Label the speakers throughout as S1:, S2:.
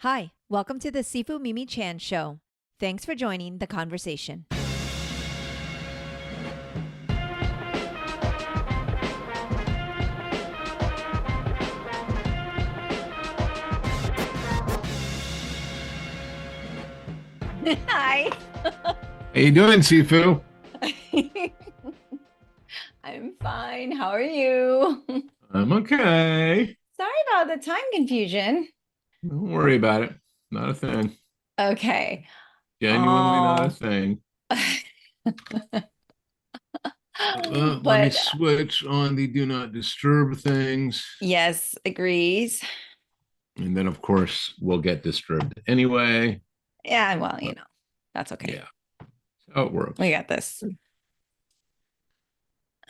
S1: Hi, welcome to the Sifu Mimi Chan Show. Thanks for joining the conversation. Hi.
S2: How you doing, Sifu?
S1: I'm fine. How are you?
S2: I'm okay.
S1: Sorry about the time confusion.
S2: Don't worry about it. Not a thing.
S1: Okay.
S2: Genuinely not a
S1: Oh,
S2: thing. Let me
S1: but
S2: switch on the do not disturb things.
S1: yes, agrees.
S2: And then, of course, we'll get disturbed anyway.
S1: Yeah, well,
S2: But
S1: that's okay.
S2: yeah, how it
S1: We
S2: works.
S1: got this.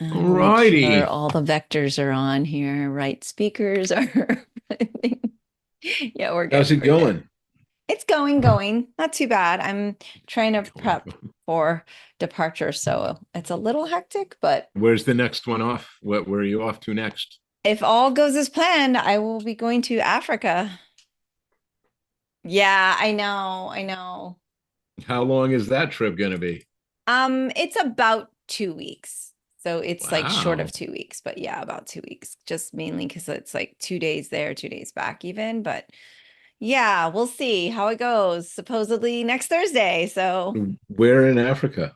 S2: All
S1: We'll make sure
S2: righty.
S1: all the vectors are on here, right speakers are. Yeah, we're
S2: How's
S1: good.
S2: it
S1: We're good.
S2: going?
S1: It's going. Not too bad. I'm trying to prep for departure, so it's a little hectic, but
S2: Where's the next one off? Where are you off to next?
S1: if all goes as planned, I will be going to Africa. Yeah, I know. I know.
S2: How long is that trip going to be?
S1: It's about 2 weeks. So it's like short of
S2: Wow.
S1: 2 weeks, but yeah, about 2 weeks. Just mainly because it's like 2 days there, 2 days back even. But yeah, we'll see how it goes. Supposedly next Thursday.
S2: Where in Africa?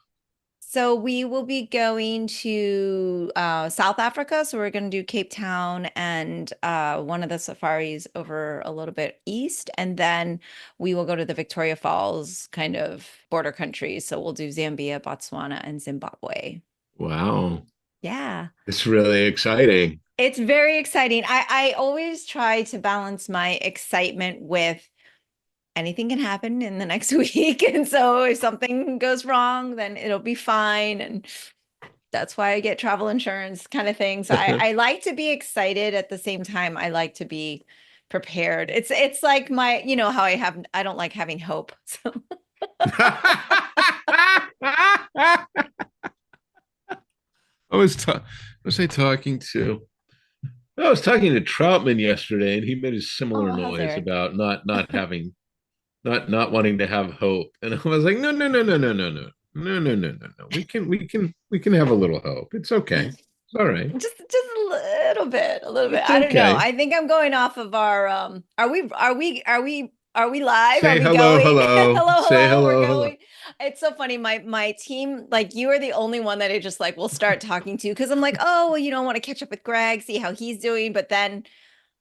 S1: So we will be going to South Africa. So we're going to do Cape Town and one of the safaris over a little bit east. And then we will go to the Victoria Falls kind of border countries. So we'll do Zambia, Botswana, and Zimbabwe.
S2: Wow.
S1: Yeah.
S2: It's really exciting.
S1: It's very exciting. I always try to balance my excitement with anything can happen in the next week. And so if something goes wrong, then it'll be fine. And that's why I get travel insurance kind of thing. So I like to be excited at the same time. I like to be prepared. It's like how I don't like having hope. So
S2: Was I talking to? I was talking to Troutman yesterday, and he made a similar
S1: oh, how's
S2: noise
S1: Eric?
S2: about not having not wanting to have hope. And I was like, no, no, no, no, no, no, no, no, no, no, no, no. We can have a little hope. It's okay. It's all right.
S1: Just a little bit, a little bit.
S2: It's
S1: I don't know.
S2: okay.
S1: I think I'm going off of our are we live? Are
S2: Say
S1: we
S2: hello,
S1: going?
S2: hello.
S1: Hello,
S2: Say
S1: hello, we're
S2: hello, hello.
S1: going. It's so funny. My team, like you are the only one that I just like will start talking to because I'm like, oh, well, I want to catch up with Greg, see how he's doing. But then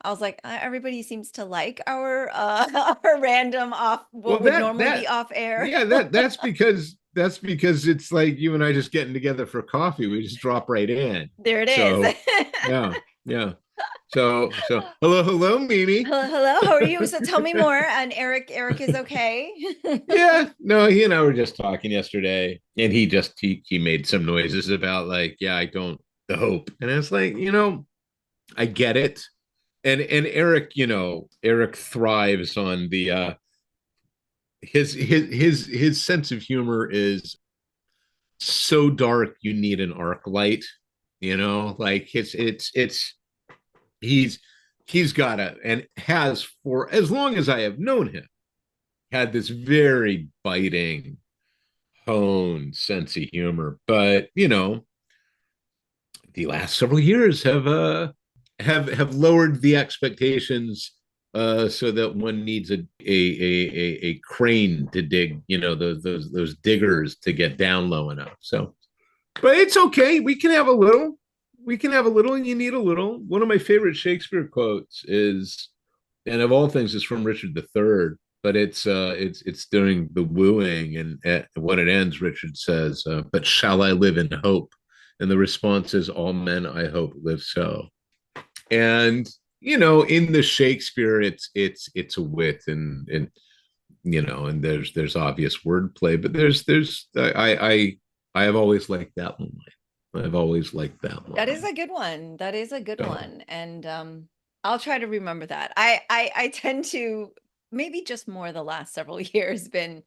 S1: I was like, everybody seems to like our our random off
S2: Well,
S1: what would normally be off air.
S2: yeah, that's because it's like you and I just getting together for coffee. We just drop right in.
S1: There it is.
S2: So yeah, yeah. So hello, hello, Mimi.
S1: Hello, hello. How are you? So tell me more. And Eric is okay.
S2: Yeah, no, he and I were just talking yesterday, and he made some noises about like, yeah, I don't the hope, and it's like, I get it, and Eric, Eric thrives on the his sense of humor is so dark you need an arc light, like it's he's he's got a and has for as long as I have known him had this very biting honed sense of humor. But the last several years have lowered the expectations so that one needs a crane to dig, those diggers to get down low enough. So, but it's okay. We can have a little. We can have a little, and you need a little. One of my favorite Shakespeare quotes is, and of all things, is from Richard III. But it's during the wooing, and when it ends, Richard says, "But shall I live in hope?" And the response is, "All men, I hope, live so." And in the Shakespeare, it's a wit, and there's obvious wordplay, but there's I have always liked that one. I've always liked that
S1: That is
S2: line.
S1: a good one. That is a good
S2: So
S1: one. And I'll try to remember that. I tend to maybe just more the last several years been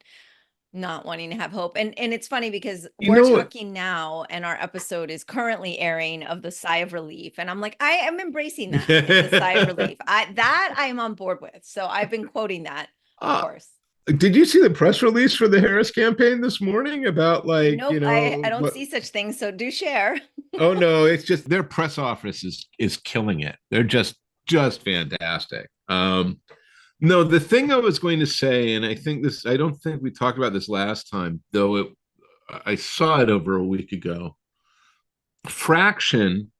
S1: not wanting to have hope. And it's funny because
S2: You
S1: we're
S2: know what?
S1: talking now and our episode is currently airing of the sigh of relief. And I'm like, I am embracing that in the sigh of relief. I am on board with. So I've been quoting that, of
S2: uh,
S1: course.
S2: did you see the press release for the Harris campaign this morning about, like,
S1: Nope, I don't see such things. So do share.
S2: oh no, it's just their press office is killing it. They're just fantastic. No, the thing I was going to say, and I don't think we talked about this last time, though I saw it over a week ago. Fraction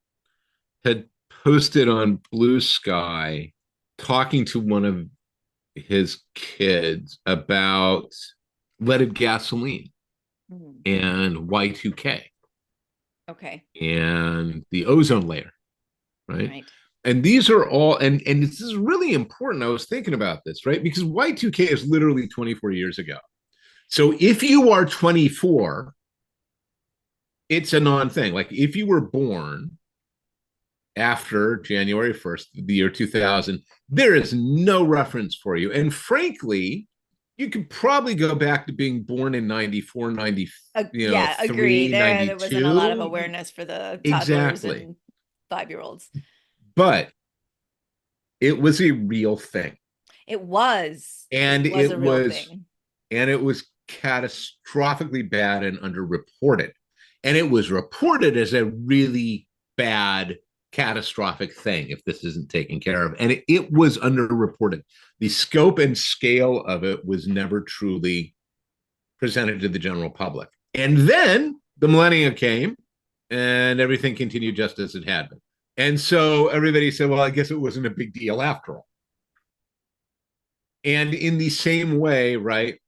S2: had posted on Blue Sky talking to one of his kids about leaded gasoline
S1: Mhm.
S2: and Y2K
S1: Okay.
S2: and the ozone layer, right?
S1: Right.
S2: And these are all, and this is really important. I was thinking about this, right? Because Y2K is literally 24 years ago. So if you are 24, it's a non-thing. Like if you were born after January 1st, the year 2000, there is no reference for you. And frankly, you could probably go back to being born in 94, 90,
S1: Yeah, agree.
S2: 3,
S1: There wasn't a lot of
S2: 92.
S1: awareness for the toddlers
S2: Exactly.
S1: and 5-year-olds.
S2: But it was a real thing.
S1: It was.
S2: And
S1: It was
S2: it
S1: a real
S2: was
S1: thing.
S2: and it was catastrophically bad and underreported. And it was reported as a really bad, catastrophic thing if this isn't taken care of. And it was underreported. The scope and scale of it was never truly presented to the general public. And then the millennia came and everything continued just as it had been. And so everybody said, well, I guess it wasn't a big deal after all. And in the same way, right,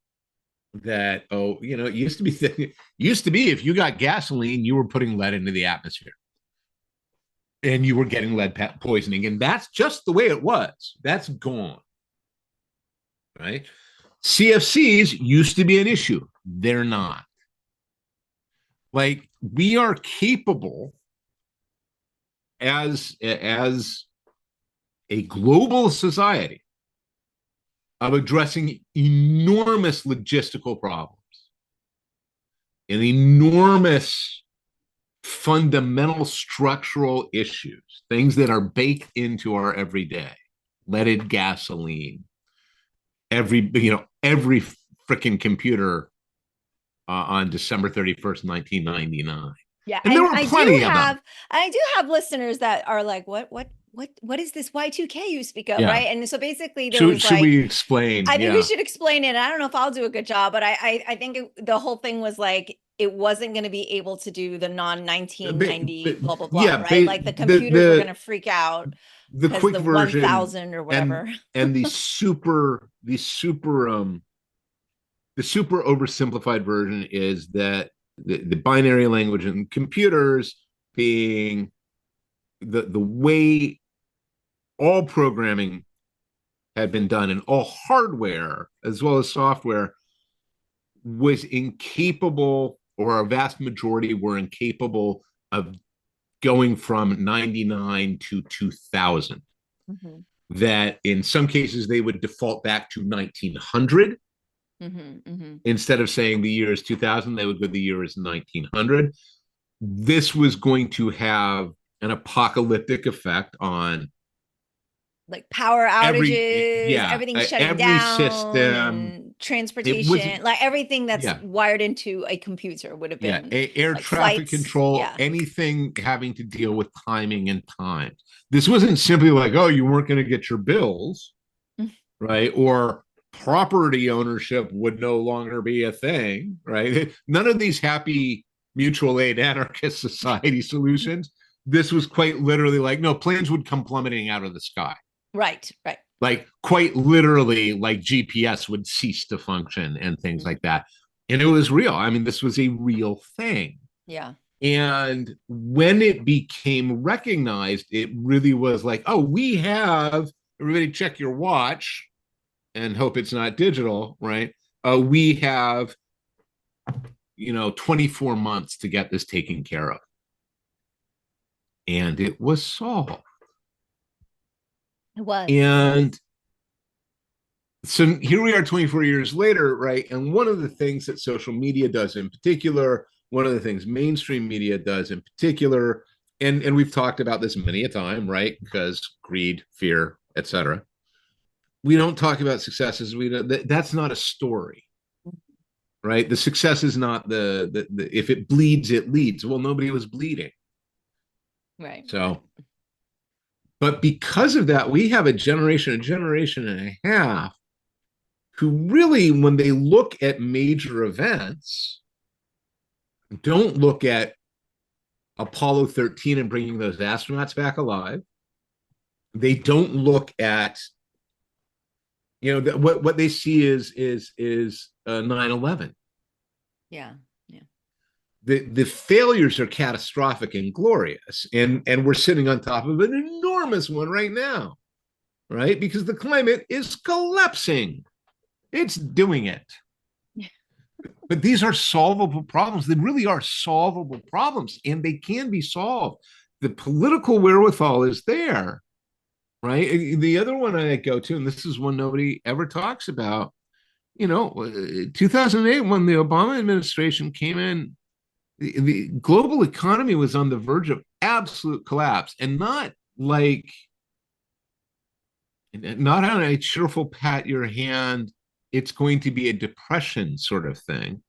S2: that it used to be if you got gasoline, you were putting lead into the atmosphere and you were getting lead poisoning, and that's just the way it was. That's gone, right? CFCs used to be an issue. They're not. Like, we are capable as a global society of addressing enormous logistical problems and enormous fundamental structural issues, things that are baked into our everyday, leaded gasoline, every freaking computer on December 31st, 1999.
S1: Yeah,
S2: And there
S1: and
S2: were plenty of them.
S1: I do have listeners that are like, what is this Y2K you speak of,
S2: Yeah.
S1: right? And so basically there was
S2: Should
S1: like,
S2: we explain?
S1: I think we
S2: Yeah.
S1: should explain it. I don't know if I'll do a good job, but I think the whole thing was like it wasn't going to be able to do the non 1990 blah blah blah,
S2: Yeah,
S1: right? Like the computers were going to freak out
S2: the
S1: because
S2: quick
S1: the
S2: version
S1: 1000 or whatever.
S2: and the super oversimplified version is that the binary language in computers being the way all programming had been done, and all hardware as well as software was incapable, or a vast majority were incapable of going from 99 to 2000.
S1: Mhm.
S2: That in some cases they would default back to 1900. Instead of saying the year is 2000, they would go the year is 1900. This was going to have an apocalyptic effect on
S1: Like power outages, everything shutting
S2: every
S1: down,
S2: system.
S1: and
S2: It was,
S1: transportation, like everything that's
S2: yeah,
S1: wired into a computer would have been
S2: air
S1: like
S2: traffic
S1: flights.
S2: control,
S1: Yeah.
S2: anything having to deal with timing and times. This wasn't simply like, oh, you weren't going to get your bills, right? Or property ownership would no longer be a thing, right? None of these happy mutual aid anarchist society solutions. This was quite literally like, no, planes would come plummeting out of the sky.
S1: Right.
S2: Like, quite literally, like GPS would cease to function and things like that. And it was real. I mean, this was a real thing.
S1: Yeah.
S2: And when it became recognized, it really was like, oh, we have, everybody check your watch and hope it's not digital, right? We have 24 months to get this taken care of. And it was solved.
S1: It was.
S2: And So here we are 24 years later, right? And one of the things that social media does in particular, one of the things mainstream media does in particular, and we've talked about this many a time, right? Because greed, fear, etc. We don't talk about successes. That's not a story, right? The success is not if it bleeds, it leads. Well, nobody was bleeding.
S1: Right.
S2: So, but because of that, we have a generation and a half who really, when they look at major events, don't look at Apollo 13 and bringing those astronauts back alive. They don't look at, what they see is 9/11.
S1: Yeah. Yeah.
S2: The failures are catastrophic and glorious, and we're sitting on top of an enormous one right now, right? Because the climate is collapsing. It's doing it. But these are solvable problems. They really are solvable problems, and they can be solved. The political wherewithal is there, right? The other one I go to, and this is one nobody ever talks about, 2008, when the Obama administration came in, the global economy was on the verge of absolute collapse, and not on a cheerful pat your hand, it's going to be a depression sort of thing,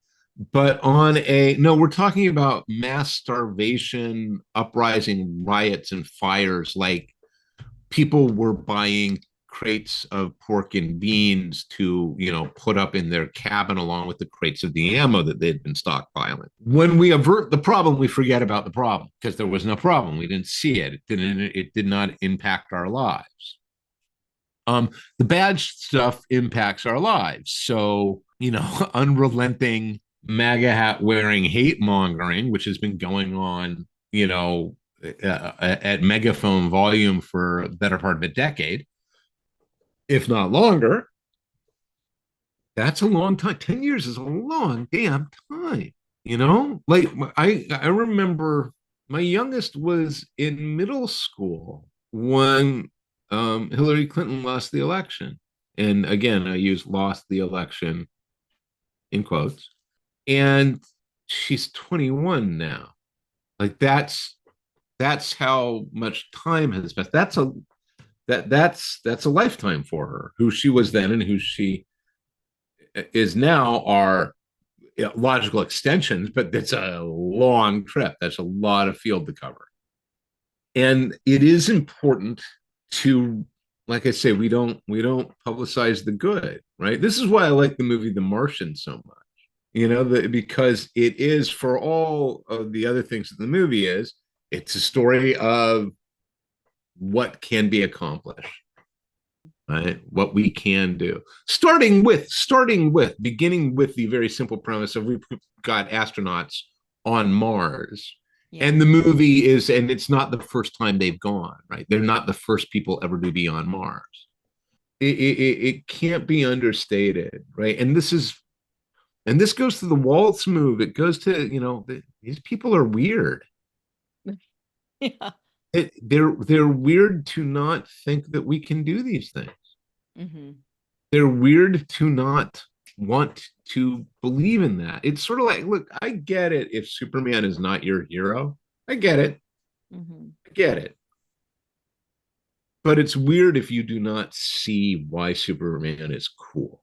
S2: but on a no, we're talking about mass starvation, uprising, riots, and fires. Like, people were buying crates of pork and beans to, put up in their cabin along with the crates of the ammo that they'd been stockpiling. When we avert the problem, we forget about the problem because there was no problem. We didn't see it. It did not impact our lives. The bad stuff impacts our lives. So, unrelenting MAGA hat wearing hate mongering, which has been going on, at megaphone volume for the better part of a decade, if not longer. That's a long time. 10 years is a long damn time. Like, I remember my youngest was in middle school when Hillary Clinton lost the election. And again, I use lost the election in quotes. And she's 21 now. Like, that's how much time has passed. That's a lifetime for her. Who she was then and who she is now are logical extensions, but it's a long trip. That's a lot of field to cover. And it is important to, like I say, we don't publicize the good, right? This is why I like the movie The Martian so much. Because it is, for all of the other things that the movie is, it's a story of what can be accomplished, right? What we can do. Beginning with the very simple premise of we've got astronauts on Mars. Yeah. And the movie is, and it's not the first time they've gone, right? They're not the first people ever to be on Mars. It can't be understated, right? And this goes to the Waltz move. It goes to, these people are weird.
S1: Yeah.
S2: They're weird to not think that we can do these things.
S1: Mm-hmm.
S2: They're weird to not want to believe in that. It's sort of like, look, I get it if Superman is not your hero. I get it.
S1: Mm-hmm.
S2: I get it. But it's weird if you do not see why Superman is cool.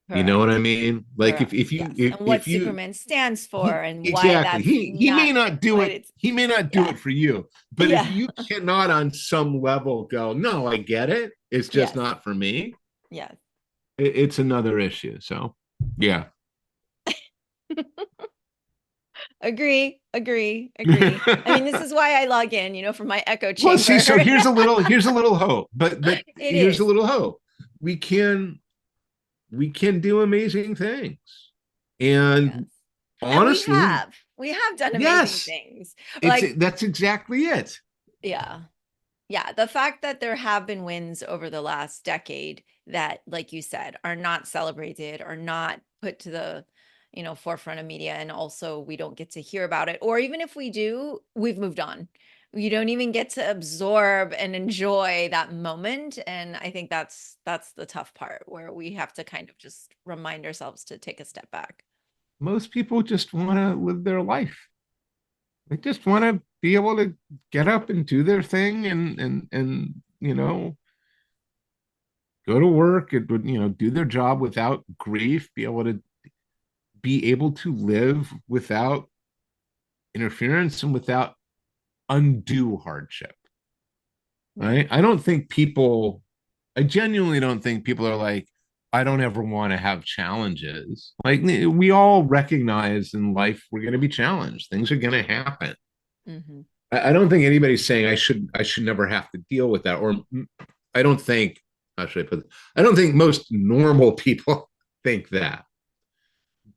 S2: Correct. You know what I mean? Like,
S1: Correct.
S2: if you
S1: yes.
S2: if,
S1: and what
S2: if you
S1: Superman stands for and
S2: exactly.
S1: why that's
S2: he may not do it. He may not do it for you. But if you cannot on some level go, no, I get it. It's just not for me.
S1: Yes.
S2: It's another issue. So yeah.
S1: Agree. I mean, this is why I log in, from my echo chamber.
S2: Well, see, so here's a little hope, but here's a little hope. We can do amazing things, and honestly,
S1: and we have done amazing things.
S2: That's exactly it.
S1: Yeah. The fact that there have been wins over the last decade that, like you said, are not celebrated or not put to the forefront of media, and also we don't get to hear about it, or even if we do, we've moved on. you don't even get to absorb and enjoy that moment. And I think that's the tough part, where we have to kind of just remind ourselves to take a step back.
S2: Most people just want to live their life. They just want to be able to get up and do their thing and go to work and do their job without grief, be able to live without interference and without undue hardship. Right? I genuinely don't think people are like, I don't ever want to have challenges. Like, we all recognize in life we're going to be challenged. Things are going to happen.
S1: Mm-hmm.
S2: I don't think anybody's saying I should never have to deal with that. Or I don't think, how should I put it? I don't think most normal people think that.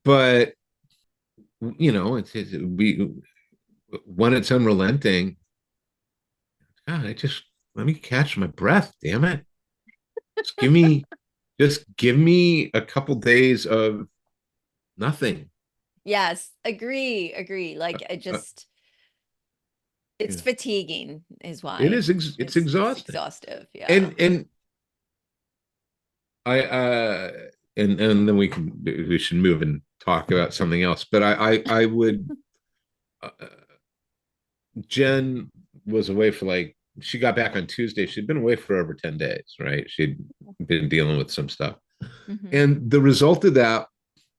S2: But when it's unrelenting, God, let me catch my breath, damn it. Just give me a couple days of nothing.
S1: Yes, agree. Like I
S2: Uh,
S1: just, it's
S2: yeah.
S1: fatiguing is
S2: It
S1: why.
S2: is
S1: It's
S2: exhausting.
S1: exhaustive. Yeah.
S2: And I and then we should move and talk about something else. But I would uh, Jen was away for she got back on Tuesday. She'd been away for over 10 days, right? She'd been dealing with some stuff.
S1: Mm-hmm.
S2: And the result of that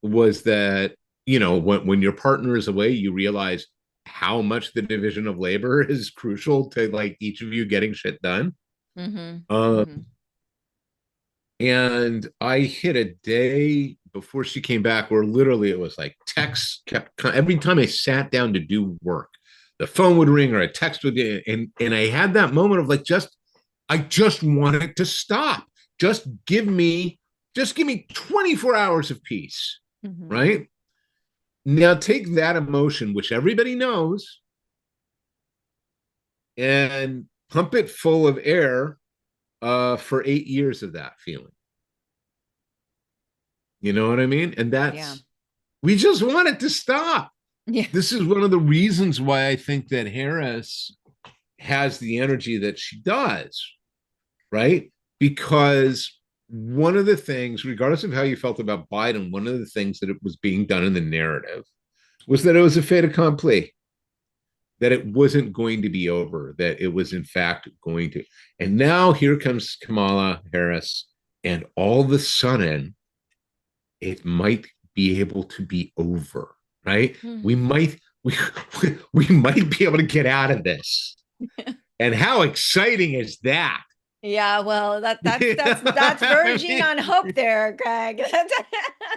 S2: was that, when your partner is away, you realize how much the division of labor is crucial to each of you getting shit done.
S1: Mm-hmm.
S2: Um,
S1: Mm-hmm.
S2: and I hit a day before she came back where literally it was like texts kept every time I sat down to do work, the phone would ring or a text would, and I had that moment of I just want it to stop. Just give me 24 hours of peace.
S1: Mm-hmm.
S2: Right? Now take that emotion, which everybody knows, and pump it full of air for 8 years of that feeling. You know what I mean? And
S1: Yeah.
S2: we just want it to stop.
S1: Yeah.
S2: This is one of the reasons why I think that Harris has the energy that she does, right? Because one of the things, regardless of how you felt about Biden, one of the things that it was being done in the narrative was that it was a fait accompli, that it wasn't going to be over, that it was in fact going to. And now here comes Kamala Harris, and all of a sudden, it might be able to be over, right? We
S1: Mm-hmm.
S2: might we might be able to get out of this. And how exciting is that?
S1: Yeah, well, that's
S2: I
S1: verging
S2: mean,
S1: on hope there, Greg.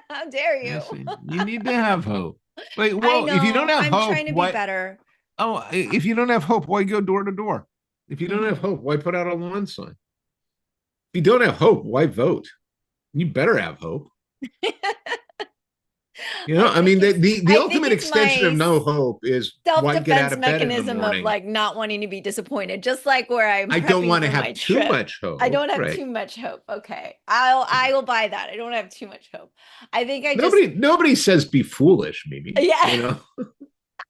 S1: How dare you?
S2: listen, you need to have hope. Like,
S1: I
S2: well, if you don't
S1: know.
S2: have
S1: I'm
S2: hope,
S1: trying to be
S2: why?
S1: better.
S2: Oh, if you don't have hope, why go door to door? If you don't have
S1: Mm-hmm.
S2: hope, why put out a lawn sign? If you don't have hope, why vote? You better have hope. I mean, the
S1: I think
S2: ultimate
S1: it's
S2: extension of
S1: my
S2: no hope is why get out
S1: self-defense
S2: of bed in the
S1: mechanism of
S2: morning?
S1: like not wanting to be disappointed, just like where I'm
S2: I don't
S1: prepping
S2: want to
S1: for
S2: have
S1: my
S2: too
S1: trip.
S2: much
S1: I
S2: hope,
S1: don't have
S2: right?
S1: too much hope. Okay. I will buy that. I don't have too much hope. I think I just
S2: Nobody says be foolish, Mimi.
S1: yeah.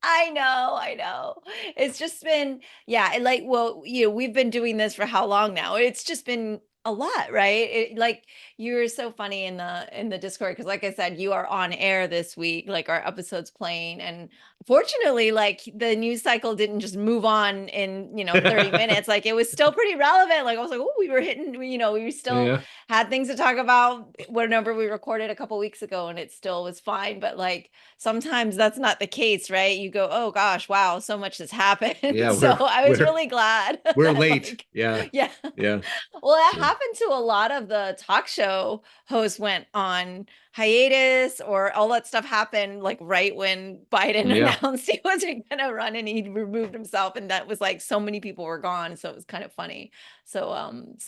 S1: I know. It's just been, yeah, like, well, we've been doing this for how long now? It's just been a lot, right? Like you're so funny in the Discord because like I said, you are on air this week, like our episode's playing. And fortunately, like the news cycle didn't just move on in, 30 minutes. Like it was still pretty relevant. Like I was like, oh, we were hitting, we still
S2: Yeah.
S1: had things to talk about whenever we recorded a couple weeks ago and it still was fine. But like sometimes that's not the case, right? You go, oh gosh, wow, so much has happened.
S2: Yeah,
S1: So
S2: we're
S1: I was
S2: we're
S1: really glad
S2: we're
S1: that
S2: late.
S1: like,
S2: Yeah.
S1: yeah.
S2: Yeah.
S1: Well, that
S2: Yeah.
S1: happened to a lot of the talk show hosts went on hiatus or all that stuff happened like right when Biden
S2: Yeah.
S1: announced he wasn't going to run and he removed himself. And that was like so many people were gone. So it was kind of funny. So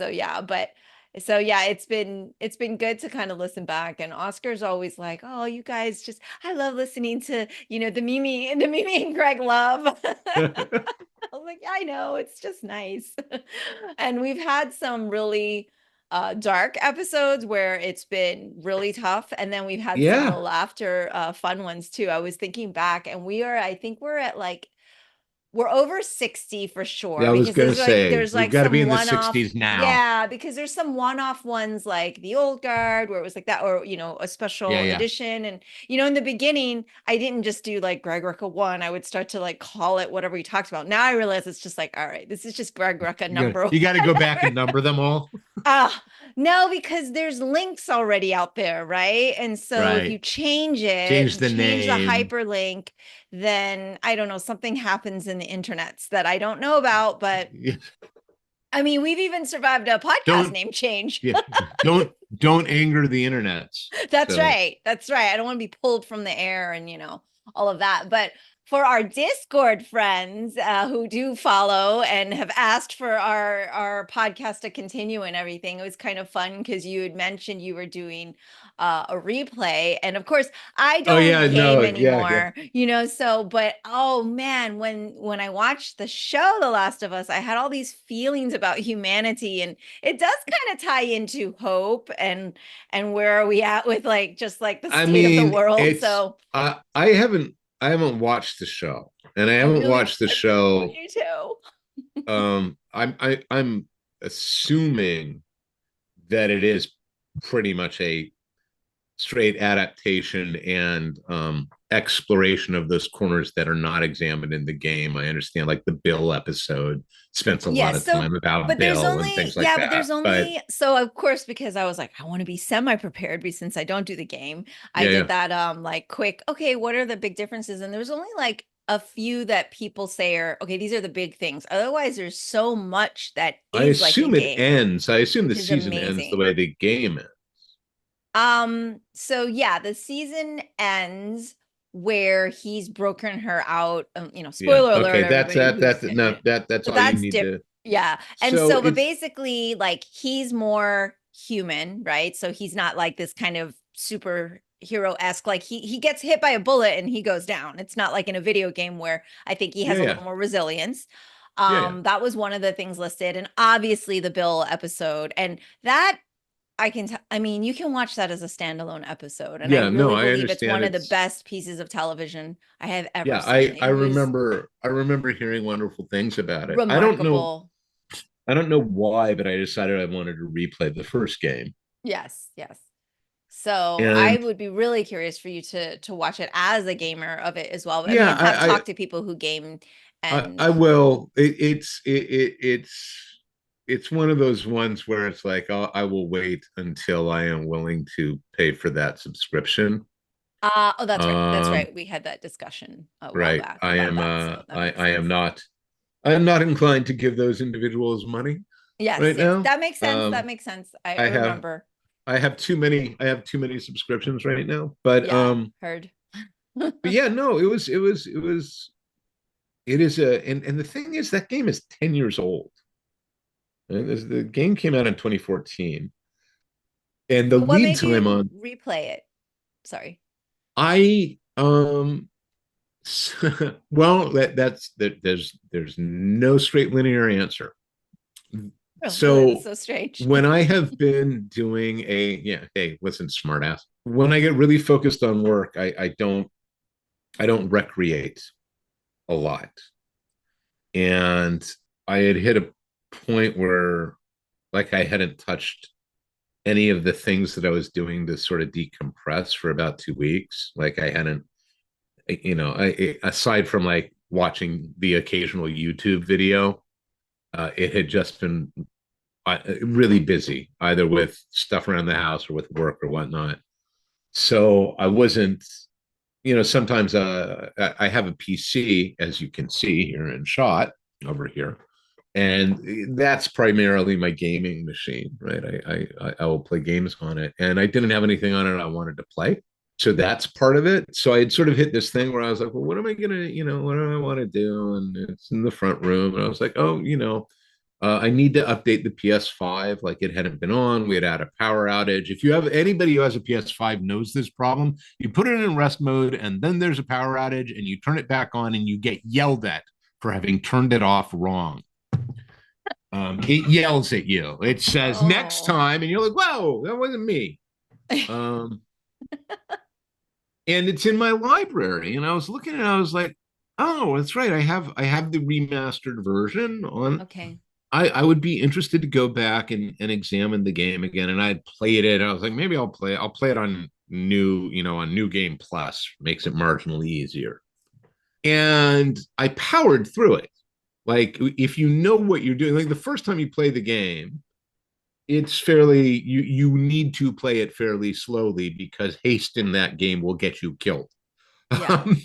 S1: yeah, so yeah, it's been good to kind of listen back. And Oscar's always like, oh, you guys just I love listening to, the Mimi and Greg love. I was like, yeah, I know, it's just nice. And we've had some really dark episodes where it's been really tough. And then we've had some of the
S2: Yeah.
S1: laughter fun ones too. I was thinking back and I think we're at like we're over 60 for
S2: Yeah,
S1: sure,
S2: I was
S1: because
S2: gonna say
S1: there's
S2: we've
S1: like
S2: got to be
S1: some
S2: in the
S1: one-off,
S2: 60s now.
S1: yeah, because there's some one-off ones like the old guard where it was like that, or a
S2: Yeah,
S1: special
S2: yeah.
S1: edition. And in the beginning, I didn't just do like Greg Rucka 1. I would start to like call it whatever we talked about. Now I realize it's just like, all right, this is just Greg Rucka number
S2: You got to go back
S1: whatever.
S2: and number them all.
S1: No, because there's links already out there, right? And so if you
S2: Right.
S1: change
S2: Change
S1: it,
S2: the
S1: change the
S2: name.
S1: hyperlink, then I don't know, something happens in the internets that I don't know about. But I mean, we've even survived a podcast
S2: Don't
S1: name change.
S2: yeah. Don't anger the internets.
S1: That's
S2: So
S1: right. That's right. I don't want to be pulled from the air and, all of that. But for our Discord friends who do follow and have asked for our podcast to continue and everything, it was kind of fun because you had mentioned you were doing a replay. And of course, I
S2: oh
S1: don't
S2: yeah,
S1: game
S2: no, yeah, yeah.
S1: anymore, so, but oh man, when I watched the show The Last of Us, I had all these feelings about humanity, and it does kind of tie into hope and where are we at with like just like the
S2: I
S1: state of the
S2: mean,
S1: world.
S2: it's
S1: So
S2: I haven't watched the show, and I haven't watched the
S1: I really want
S2: show.
S1: you to.
S2: I'm assuming that it is pretty much a straight adaptation and exploration of those corners that are not examined in the game. I understand, like the Bill episode spends a lot
S1: Yes.
S2: of
S1: So,
S2: time about
S1: but there's
S2: Bill and
S1: only,
S2: things like
S1: yeah, but
S2: that.
S1: there's
S2: But
S1: only, so of course, because I was like, I want to be semi-prepared since I don't do the game. I
S2: yeah,
S1: did
S2: yeah.
S1: that, like quick, okay, what are the big differences? And there's only like a few that people say are, okay, these are the big things. Otherwise, there's so much that
S2: I
S1: is like a
S2: assume it
S1: game,
S2: ends. I assume the
S1: which is
S2: season ends the
S1: amazing.
S2: way the game ends.
S1: So yeah, the season ends where he's broken her out.
S2: Yeah.
S1: Spoiler alert,
S2: Okay. That's
S1: everybody
S2: that.
S1: who's,
S2: That's no. That's
S1: so
S2: all you
S1: that's
S2: need
S1: different.
S2: to.
S1: Yeah. And
S2: So
S1: so, but
S2: it's
S1: basically, like he's more human, right? So he's not like this kind of superhero-esque, like he gets hit by a bullet and he goes down. It's not like in a video game where I think he
S2: yeah,
S1: has a
S2: yeah,
S1: little more resilience.
S2: yeah, yeah.
S1: That was one of the things listed, and obviously the Bill episode, and that I mean, you can watch that as a standalone episode, and I
S2: Yeah, no,
S1: really
S2: I
S1: believe it's
S2: understand.
S1: one of the
S2: It's
S1: best pieces of television I have ever
S2: yeah.
S1: seen.
S2: I
S1: It was
S2: remember hearing wonderful things about it.
S1: remarkable.
S2: I don't know why, but I decided I wanted to replay the first game.
S1: Yes, yes. So I
S2: And
S1: would be really curious for you to watch it as a gamer of it as well. I mean,
S2: yeah,
S1: and have talked to people who game
S2: I
S1: and
S2: will. It's one of those ones where it's like I will wait until I am willing to pay for that subscription.
S1: oh, that's right. That's
S2: Um,
S1: right. We had that discussion a while
S2: right.
S1: back about that. So that makes
S2: I
S1: sense.
S2: am not I am not inclined to give those individuals money
S1: Yes,
S2: right
S1: yes.
S2: now.
S1: That makes sense. That makes sense. I
S2: I have
S1: remember.
S2: I have too many subscriptions right now. But
S1: Yeah, heard.
S2: but yeah, no, it is and the thing is that game is 10 years old. Right? The game came out in 2014. And the
S1: So what
S2: lead
S1: made
S2: time
S1: you
S2: on
S1: replay it? Sorry.
S2: I well there's no straight linear answer.
S1: Oh, really? That's
S2: So
S1: so strange.
S2: when I have been doing yeah, hey, listen, smartass. When I get really focused on work, I don't recreate a lot. And I had hit a point where like I hadn't touched any of the things that I was doing to sort of decompress for about 2 weeks. Like I hadn't, aside from like watching the occasional YouTube video, it had just been really busy, either with stuff around the house or with work or whatnot. So I wasn't, sometimes I have a PC, as you can see here in shot over here, and that's primarily my gaming machine, right? I will play games on it, and I didn't have anything on it I wanted to play, so that's part of it. So I had sort of hit this thing where I was like, well, what am I gonna, what do I want to do? And it's in the front room, and I was like, oh, I need to update the PS5. Like it hadn't been on. We had a power outage. If you have anybody who has a PS5 knows this problem, you put it in rest mode, and then there's a power outage, and you turn it back on, and you get yelled at for having turned it off wrong. It yells at you. It says next
S1: Oh.
S2: time, and you're like, "Whoa, that wasn't me." Um, and it's in my library, and I was looking at it, I was like, Oh, that's right. I have the remastered version on.
S1: Okay.
S2: I would be interested to go back and examine the game again. And I'd played it. I was like, maybe I'll play it on New Game Plus. Makes it marginally easier. And I powered through it. Like if you know what you're doing, like the first time you play the game, it's fairly you need to play it fairly slowly because haste in that game will get you killed.
S1: Yeah.
S2: Um,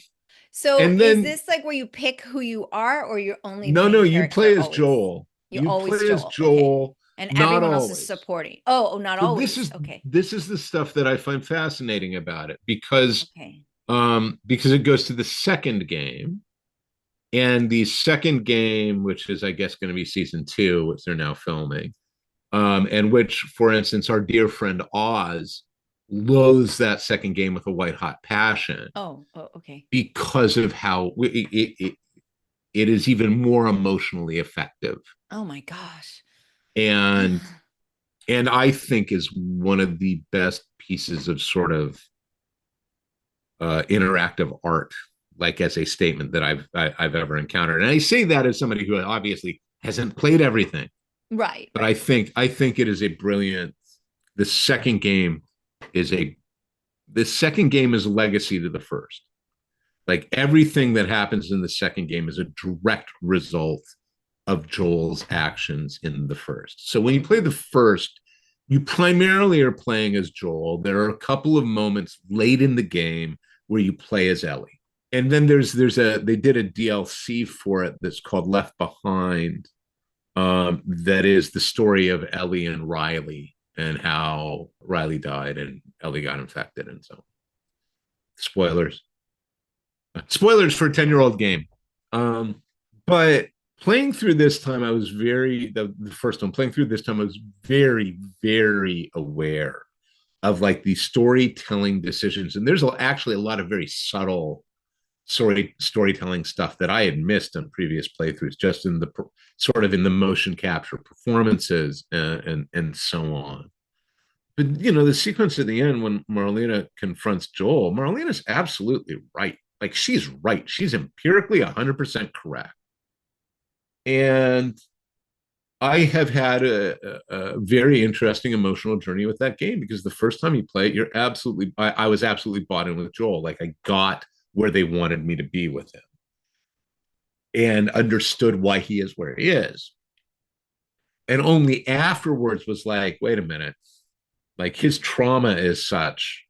S1: So
S2: and
S1: is
S2: then
S1: this like where you pick who you are or you're only the
S2: no,
S1: main
S2: you
S1: character
S2: play as
S1: always?
S2: Joel.
S1: You
S2: You
S1: always
S2: play as
S1: Joel. Okay.
S2: Joel,
S1: And
S2: not
S1: everyone else is
S2: always.
S1: supporting. Oh, not
S2: So this
S1: always.
S2: is
S1: Okay.
S2: this is the stuff that I find fascinating about it
S1: Okay.
S2: because it goes to the second game. And the second game, which is I guess going to be season 2, which they're now filming, and which, for instance, our dear friend Oz loathes that second game with a white hot passion
S1: Oh, okay.
S2: because of how it is even more emotionally effective,
S1: Oh my gosh.
S2: and I think is one of the best pieces of sort of interactive art, like as a statement that I've ever encountered. And I say that as somebody who obviously hasn't played everything,
S1: Right,
S2: but
S1: right.
S2: I think it is a brilliant. The second game is a the second game is a legacy to the first. Like everything that happens in the second game is a direct result of Joel's actions in the first. So when you play the first, you primarily are playing as Joel. There are a couple of moments late in the game where you play as Ellie. And then there's they did a DLC for it that's called Left Behind. That is the story of Ellie and Riley and how Riley died and Ellie got infected and so spoilers. Spoilers for a 10-year-old game. But playing through this time, I was the first one playing through this time, I was very, very aware of like the storytelling decisions. And there's actually a lot of very subtle storytelling stuff that I had missed on previous playthroughs, just in the sort of in the motion capture performances and so on. But the sequence at the end when Marlena confronts Joel, Marlena's absolutely right. Like she's right. She's empirically 100% correct. And I have had a very interesting emotional journey with that game because the first time you play it, I was absolutely bought in with Joel. Like I got where they wanted me to be with him and understood why he is where he is. And only afterwards was like, wait a minute, like his trauma is such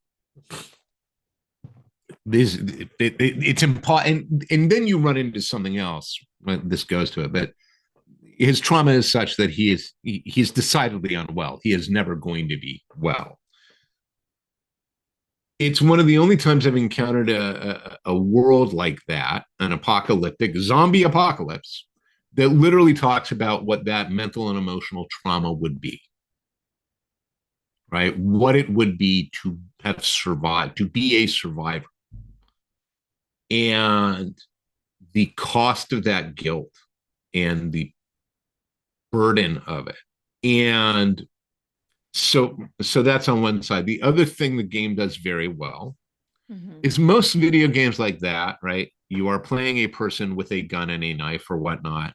S2: this it's important, and then you run into something else when this goes to it, but his trauma is such that he's decidedly unwell. He is never going to be well. It's one of the only times I've encountered a world like that, an apocalyptic zombie apocalypse, that literally talks about what that mental and emotional trauma would be, right? What it would be to have survived, to be a survivor, and the cost of that guilt and the burden of it. And so that's on one side. The other thing the game does very well
S1: Hmm.
S2: is most video games like that, right? You are playing a person with a gun and a knife or whatnot.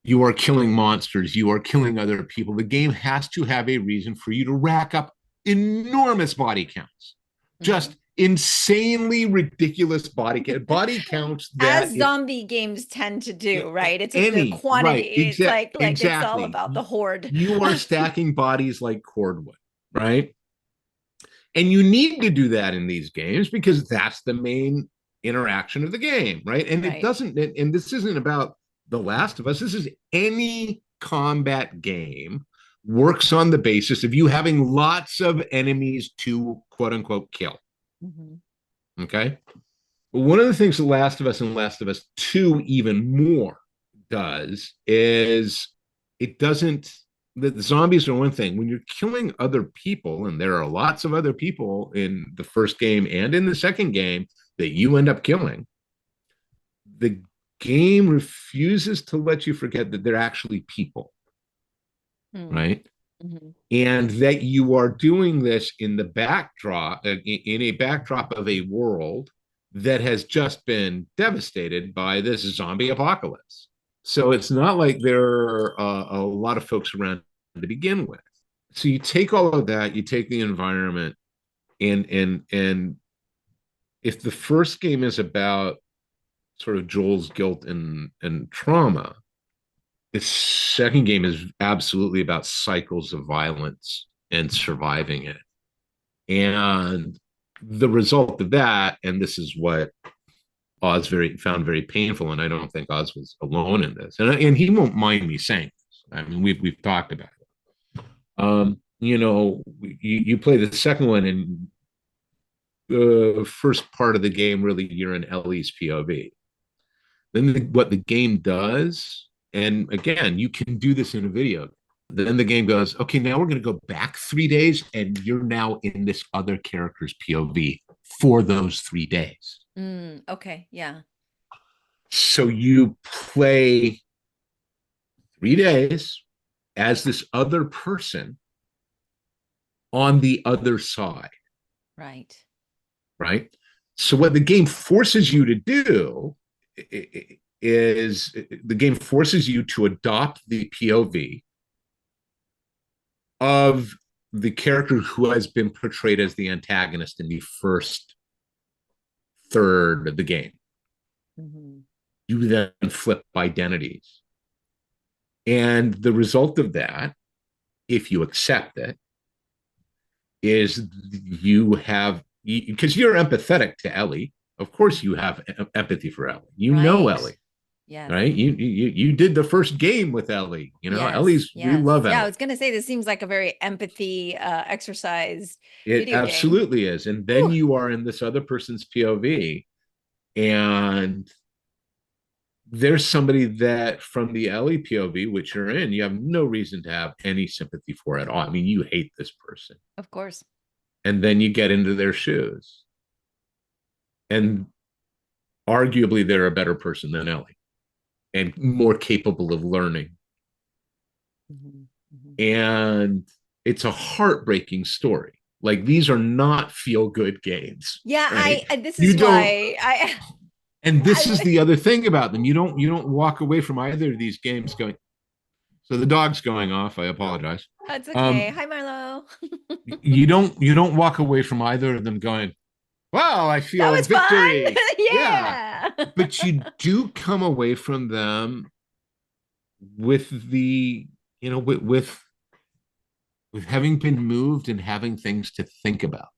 S2: You are killing monsters. You are killing other people. The game has to have a reason for you to rack up enormous body counts,
S1: Hmm.
S2: just insanely ridiculous body counts that
S1: As zombie games tend to do, right? It's the
S2: any
S1: quantity.
S2: right
S1: It's like it's all
S2: exactly
S1: about the horde.
S2: you are stacking bodies like cordwood, right? And you need to do that in these games because that's the main interaction of the game, right? And it
S1: Right.
S2: doesn't, and this isn't about The Last of Us. This is any combat game works on the basis of you having lots of enemies to quote unquote kill.
S1: Hmm.
S2: Okay. But one of the things The Last of Us and Last of Us 2 even more does is it doesn't the zombies are one thing. When you're killing other people, and there are lots of other people in the first game and in the second game that you end up killing, the game refuses to let you forget that they're actually people,
S1: Hmm.
S2: right?
S1: Hmm.
S2: And that you are doing this in the backdrop, in a backdrop of a world that has just been devastated by this zombie apocalypse. So it's not like there are a lot of folks around to begin with. So you take all of that, you take the environment, and if the first game is about sort of Joel's guilt and trauma, the second game is absolutely about cycles of violence and surviving it. And the result of that, and this is what Oz found very painful, and I don't think Oz was alone in this, and he won't mind me saying this. I mean, we've talked about it. You play the second one, and the first part of the game, really, you're in Ellie's POV. Then what the game does, and again, you can do this in a video. Then the game goes, okay, now we're going to go back 3 days, and you're now in this other character's POV for those 3 days.
S1: Okay, yeah.
S2: So you play 3 days as this other person on the other side.
S1: Right.
S2: Right. So what the game forces you to do is the game forces you to adopt the POV of the character who has been portrayed as the antagonist in the first third of the game. Mm-hmm. You then flip identities. And the result of that, if you accept it, is you have, because you're empathetic to Ellie. Of course you have empathy for Ellie. You know Ellie.
S1: Yeah.
S2: Right. You did the first game with Ellie. Ellie's, we love Ellie.
S1: Yeah, I was gonna say this seems like a very empathy exercise.
S2: It absolutely is. And then you are in this other person's POV, and there's somebody that from the Ellie POV, which you're in, you have no reason to have any sympathy for at all. I mean, you hate this person.
S1: Of course.
S2: And then you get into their shoes. And arguably they're a better person than Ellie and more capable of learning. Mm-hmm. Mm-hmm. And it's a heartbreaking story. Like, these are not feel-good games.
S1: Yeah, right? This is why I
S2: and this is the other thing about them. You don't walk away from either of these games going, so the dog's going off. I apologize.
S1: That's okay. Hi, Marlo.
S2: you don't walk away from either of them going, wow, I feel victory.
S1: Yeah.
S2: But you do come away from them with the, with having been moved and having things to think about.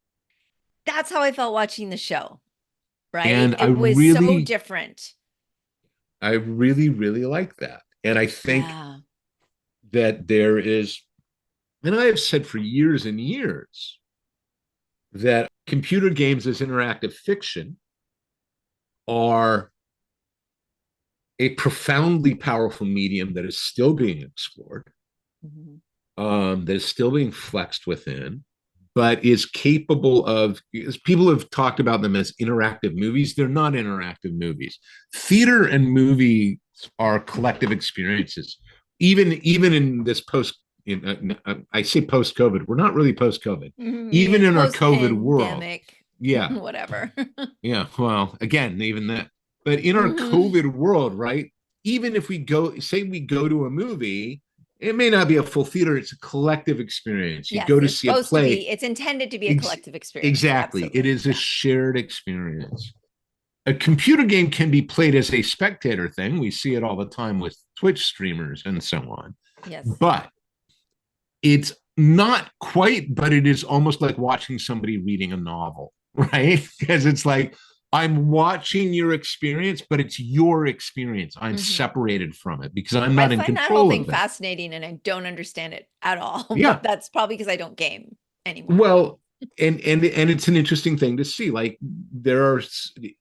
S1: That's how I felt watching the show. Right.
S2: And
S1: it was so different.
S2: I really, really like that. And I think that there is, and I have said for years and years, that computer games as interactive fiction are a profoundly powerful medium that is still being explored, that is still being flexed within, but is capable of, as people have talked about them as interactive movies. They're not interactive movies. Theater and movie are collective experiences. Even in this I say post-COVID, we're not really post-COVID. Even in our COVID world. Yeah.
S1: Whatever.
S2: Yeah. Well, again, even that. But in our COVID world, right? Even if we go to a movie, it may not be a full theater. It's a collective experience. You go to see a play.
S1: It's intended to be a collective experience.
S2: Exactly. Absolutely. It is a shared experience. A computer game can be played as a spectator thing. We see it all the time with Twitch streamers and so on.
S1: Yes.
S2: But it's not quite, but it is almost like watching somebody reading a novel, right? Because it's like, I'm watching your experience, but it's your experience. I'm separated from it because I'm not in control of it. I find that whole thing
S1: fascinating, and I don't understand it at all.
S2: Yeah.
S1: But that's probably because I don't game anymore.
S2: Well, and it's an interesting thing to see. Like, there are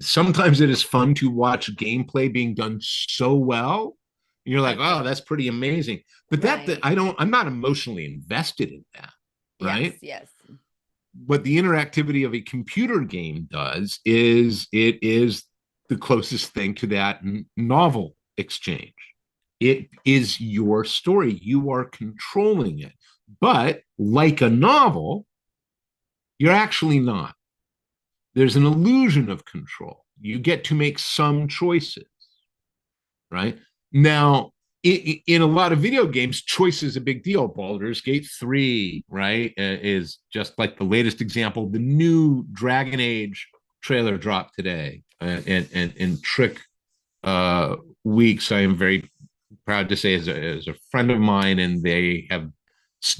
S2: sometimes it is fun to watch gameplay being done so well. And you're like, oh, that's pretty amazing. But I'm not emotionally invested in that. Right.
S1: Yes.
S2: What the interactivity of a computer game does is it is the closest thing to that novel exchange. It is your story. You are controlling it. But like a novel, you're actually not. There's an illusion of control. You get to make some choices, right? Now, in a lot of video games, choice is a big deal. Baldur's Gate 3, right, is just like the latest example. The new Dragon Age trailer dropped today, and Trick Weeks, I am very proud to say, is a friend of mine, and they have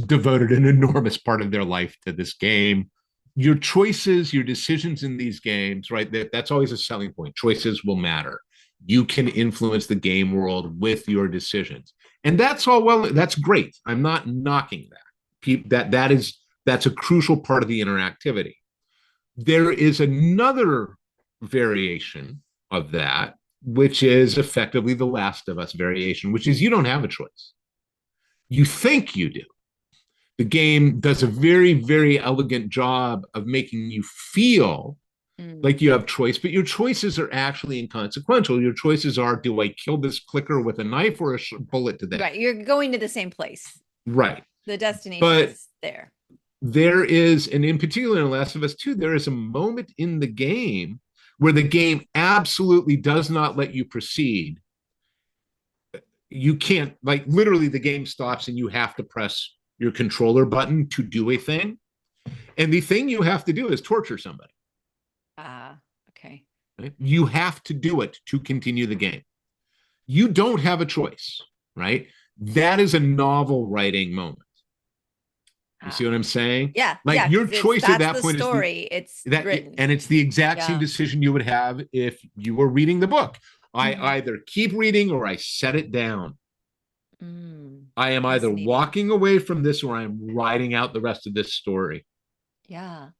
S2: devoted an enormous part of their life to this game. Your choices, your decisions in these games, right? That's always a selling point. Choices will matter. You can influence the game world with your decisions, and that's all well. That's great. I'm not knocking that. That's a crucial part of the interactivity. There is another variation of that, which is effectively the Last of Us variation, which is you don't have a choice. You think you do. The game does a very, very elegant job of making you feel like you have choice, but your choices are actually inconsequential. Your choices are, do I kill this clicker with a knife or a bullet to the head?
S1: Right. You're going to the same place.
S2: Right.
S1: The destination is there.
S2: There is, and in particular in Last of Us 2, there is a moment in the game where the game absolutely does not let you proceed. You can't, like, literally the game stops and you have to press your controller button to do a thing. And the thing you have to do is torture somebody.
S1: Okay.
S2: Right? You have to do it to continue the game. You don't have a choice, right? That is a novel writing moment. You see what I'm saying?
S1: Yeah.
S2: Like your choice at that point
S1: story.
S2: Is
S1: it's written.
S2: And it's the exact same decision you would have if you were reading the book. I either keep reading or I set it down. I am either walking away from this or I'm writing out the rest of this story.
S1: Yeah.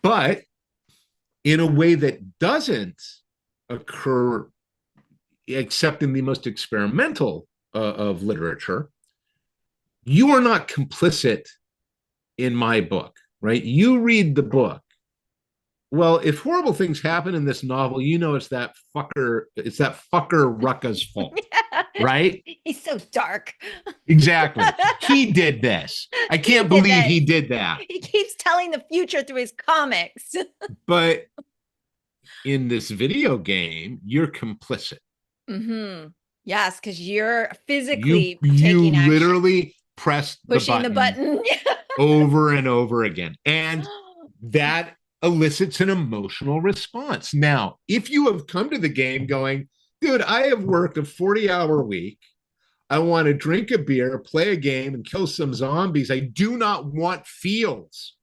S2: But in a way that doesn't occur except in the most experimental of literature, you are not complicit in my book, right? You read the book. Well, if horrible things happen in this novel, you know it's that fucker Rucka's fault, right?
S1: He's so dark.
S2: Exactly. He did this. I can't believe he did that.
S1: He keeps telling the future through his comics.
S2: But in this video game, you're complicit.
S1: Yes, because you're physically taking
S2: action. Literally press
S1: pushing the button
S2: over and over again. And that elicits an emotional response. Now, if you have come to the game going, dude, I have worked a 40-hour week. I want to drink a beer, play a game, and kill some zombies. I do not want feels.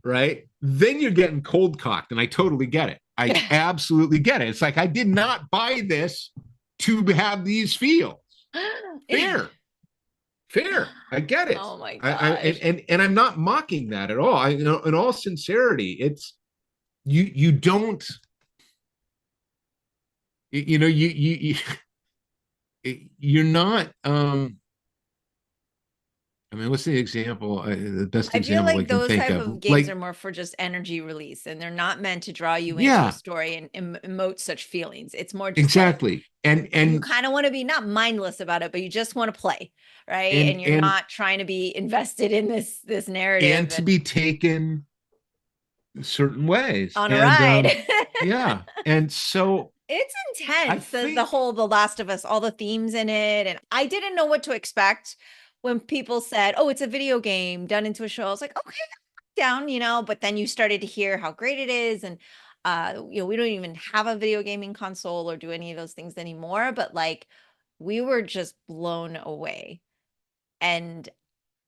S2: Right? Then you're getting cold cocked, and I totally get it. I absolutely get it. It's like, I did not buy this to have these feels. Fair. I get it.
S1: Oh my gosh.
S2: And I'm not mocking that at all. In all sincerity, it's you don't, you're not. I mean, what's the example? The best example I
S1: feel like those type of games
S2: like,
S1: are more for just energy release, and they're not meant to draw you into a story and emote such feelings. It's more just
S2: exactly.
S1: Like, and you kind of want to be not mindless about it, but you just want to play, right? And you're not trying to be invested in this narrative
S2: and to be taken certain ways
S1: on a ride.
S2: Yeah, and so
S1: it's intense. The Last of Us, all the themes in it, and I didn't know what to expect. When people said, oh, it's a video game done into a show, I was like, okay, down, but then you started to hear how great it is. And, we don't even have a video gaming console or do any of those things anymore. But like, we were just blown away. And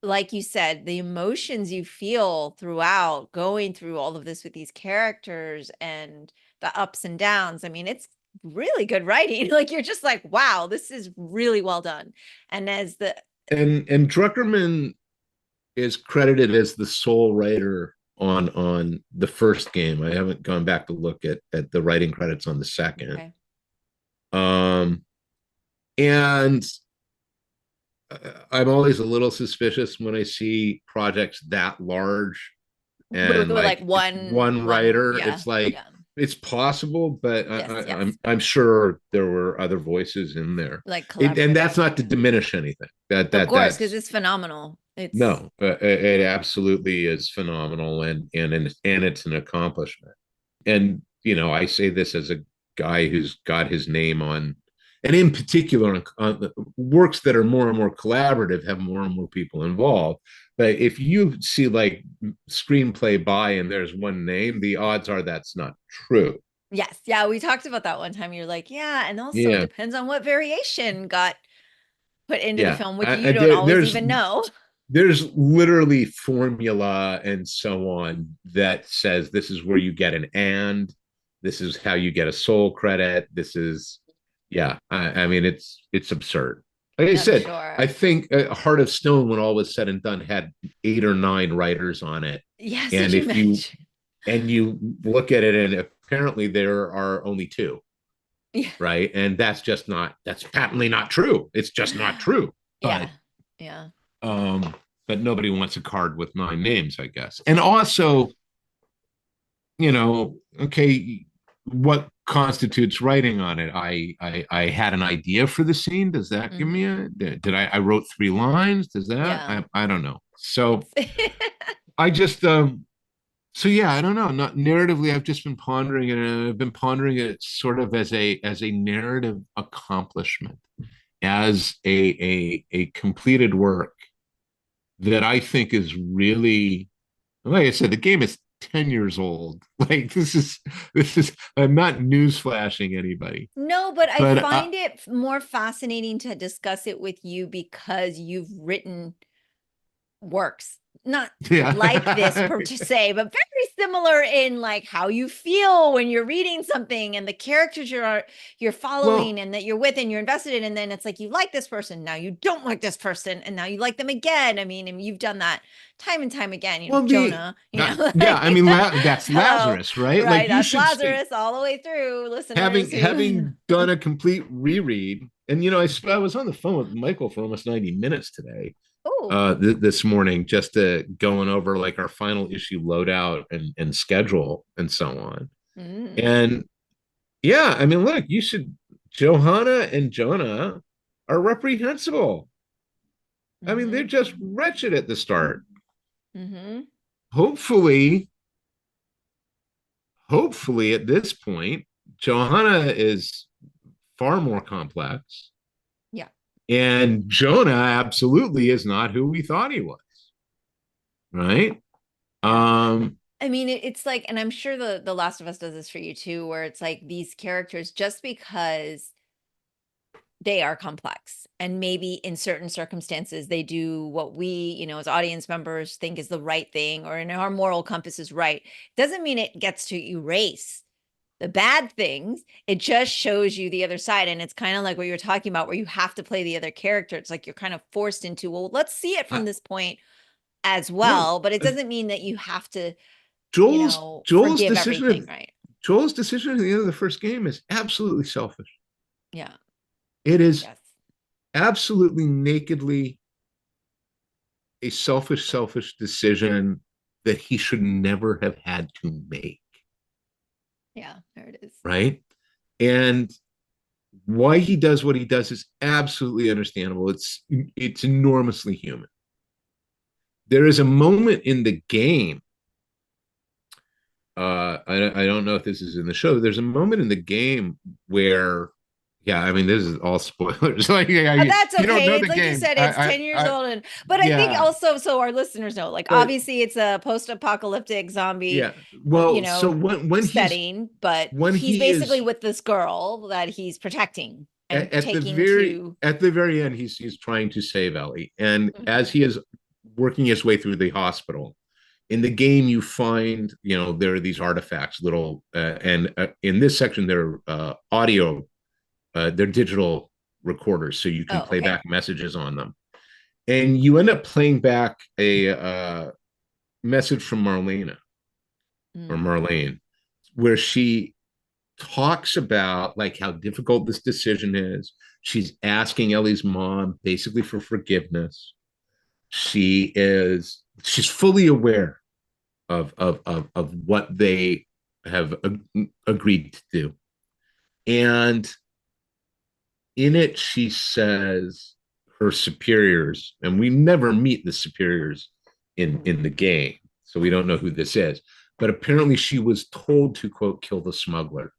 S1: like you said, the emotions you feel throughout going through all of this with these characters and the ups and downs. I mean, it's really good writing. Like, you're just like, wow, this is really well done. And
S2: and Druckerman is credited as the sole writer on the first game. I haven't gone back to look at the writing credits on the second.
S1: Okay.
S2: And I'm always a little suspicious when I see projects that large and like one writer. It's like, it's possible, but I'm sure there were other voices in there. And that's not to diminish anything. Of
S1: course, because it's phenomenal.
S2: It absolutely is phenomenal, and it's an accomplishment. And I say this as a guy who's got his name on, and in particular on works that are more and more collaborative, have more and more people involved. But if you see like screenplay by and there's one name, the odds are that's not true.
S1: Yes. Yeah. We talked about that one time. You're like, yeah. And also, it
S2: Yeah,
S1: depends on what variation got put into the
S2: yeah.
S1: film, which you don't
S2: There,
S1: always even know.
S2: there's literally formula and so on that says this is where you get an and, this is how you get a soul credit. This is, yeah. I mean, it's absurd. Like I
S1: I'm
S2: said, I
S1: sure.
S2: think Heart of Stone, when all was said and done, had 8 or 9 writers on it.
S1: Yes. Did
S2: And
S1: you
S2: if you
S1: mention?
S2: and you look at it, and apparently there are only 2,
S1: Yeah.
S2: right? And that's patently not true. It's just not true.
S1: Yeah.
S2: But
S1: Yeah.
S2: um, but nobody wants a card with 9 names, I guess. And also, okay, what constitutes writing on it? I had an idea for the scene. Does that give me
S1: Hmm.
S2: did I wrote 3 lines? Does that
S1: Yeah.
S2: I don't know. So
S1: It's
S2: I just so yeah, I don't know. Not narratively, I've just been pondering it, and I've been pondering it sort of as a narrative accomplishment, as a completed work that I think is really, like I said, the game is 10 years old. Like this is I'm not newsflashing anybody,
S1: no, but I
S2: but
S1: find it more fascinating to discuss it with you because you've written works not like this
S2: yeah.
S1: per se, but very similar in like how you feel when you're reading something and the characters you're
S2: Well,
S1: following and that you're with and you're invested in, and then it's like you like this person, now you don't like this person, and now you like them again. I mean, and you've done that time and time again,
S2: well,
S1: Jonah,
S2: yeah, I
S1: like
S2: mean that's
S1: so
S2: Lazarus, right?
S1: right,
S2: Like you
S1: that's
S2: should say,
S1: Lazarus all the way through, listeners
S2: having
S1: who
S2: having done a complete reread, and I was on the phone with Michael for almost 90 minutes today,
S1: oh
S2: this morning, just to going over like our final issue loadout and schedule and so on.
S1: mm,
S2: And yeah, I mean, look, you should. Johanna and Jonah are reprehensible. I mean, they're
S1: mm-hmm,
S2: just wretched at the start.
S1: mm-hmm,
S2: Hopefully, hopefully at this point, Johanna is far more complex,
S1: yeah.
S2: and Jonah absolutely is not who we thought he was. Right?
S1: Yeah.
S2: Um,
S1: I mean, it's like, and I'm sure the Last of Us does this for you too, where it's like these characters, just because they are complex and maybe in certain circumstances they do what we, as audience members think is the right thing, or in our moral compass is right, doesn't mean it gets to erase the bad things. It just shows you the other side. And it's kind of like what you're talking about, where you have to play the other character. It's like you're kind of forced into, well, let's see it from
S2: I,
S1: this point as
S2: no,
S1: well. But it doesn't mean that you have to,
S2: Joel's
S1: forgive everything, right?
S2: decision at the end of the first game is absolutely selfish.
S1: Yeah.
S2: It is
S1: Yes.
S2: absolutely nakedly a selfish decision that he should never have had to make.
S1: Yeah. There it is.
S2: Right. And why he does what he does is absolutely understandable. It's enormously human. There is a moment in the game. I don't know if this is in the show. There's a moment in the game where, yeah, I mean, this is all spoilers. Like,
S1: That's
S2: you don't
S1: okay.
S2: know
S1: It's
S2: the
S1: like you
S2: game.
S1: said, it's 10 years old. But I think
S2: Yeah,
S1: also, so our listeners know, like,
S2: but
S1: obviously it's a post-apocalyptic zombie,
S2: yeah. Well, so
S1: setting, but
S2: when
S1: he's
S2: he
S1: basically
S2: is
S1: with this girl that he's protecting and
S2: at the
S1: taking
S2: very
S1: to.
S2: end, he's trying to save Ellie, and as
S1: Mhm.
S2: he is working his way through the hospital, in the game you find, there are these artifacts, little and in this section they're audio, they're digital recorders, so you can
S1: Oh,
S2: play
S1: okay.
S2: back messages on them, and you end up playing back a message from Marlena, or
S1: Mm.
S2: Marlene, where she talks about like how difficult this decision is. She's asking Ellie's mom basically for forgiveness. She's fully aware of what they have agreed to do. And in it, she says her superiors, and we never meet the superiors in the game, so we don't know who this is. but apparently she was told to, quote, kill the smuggler.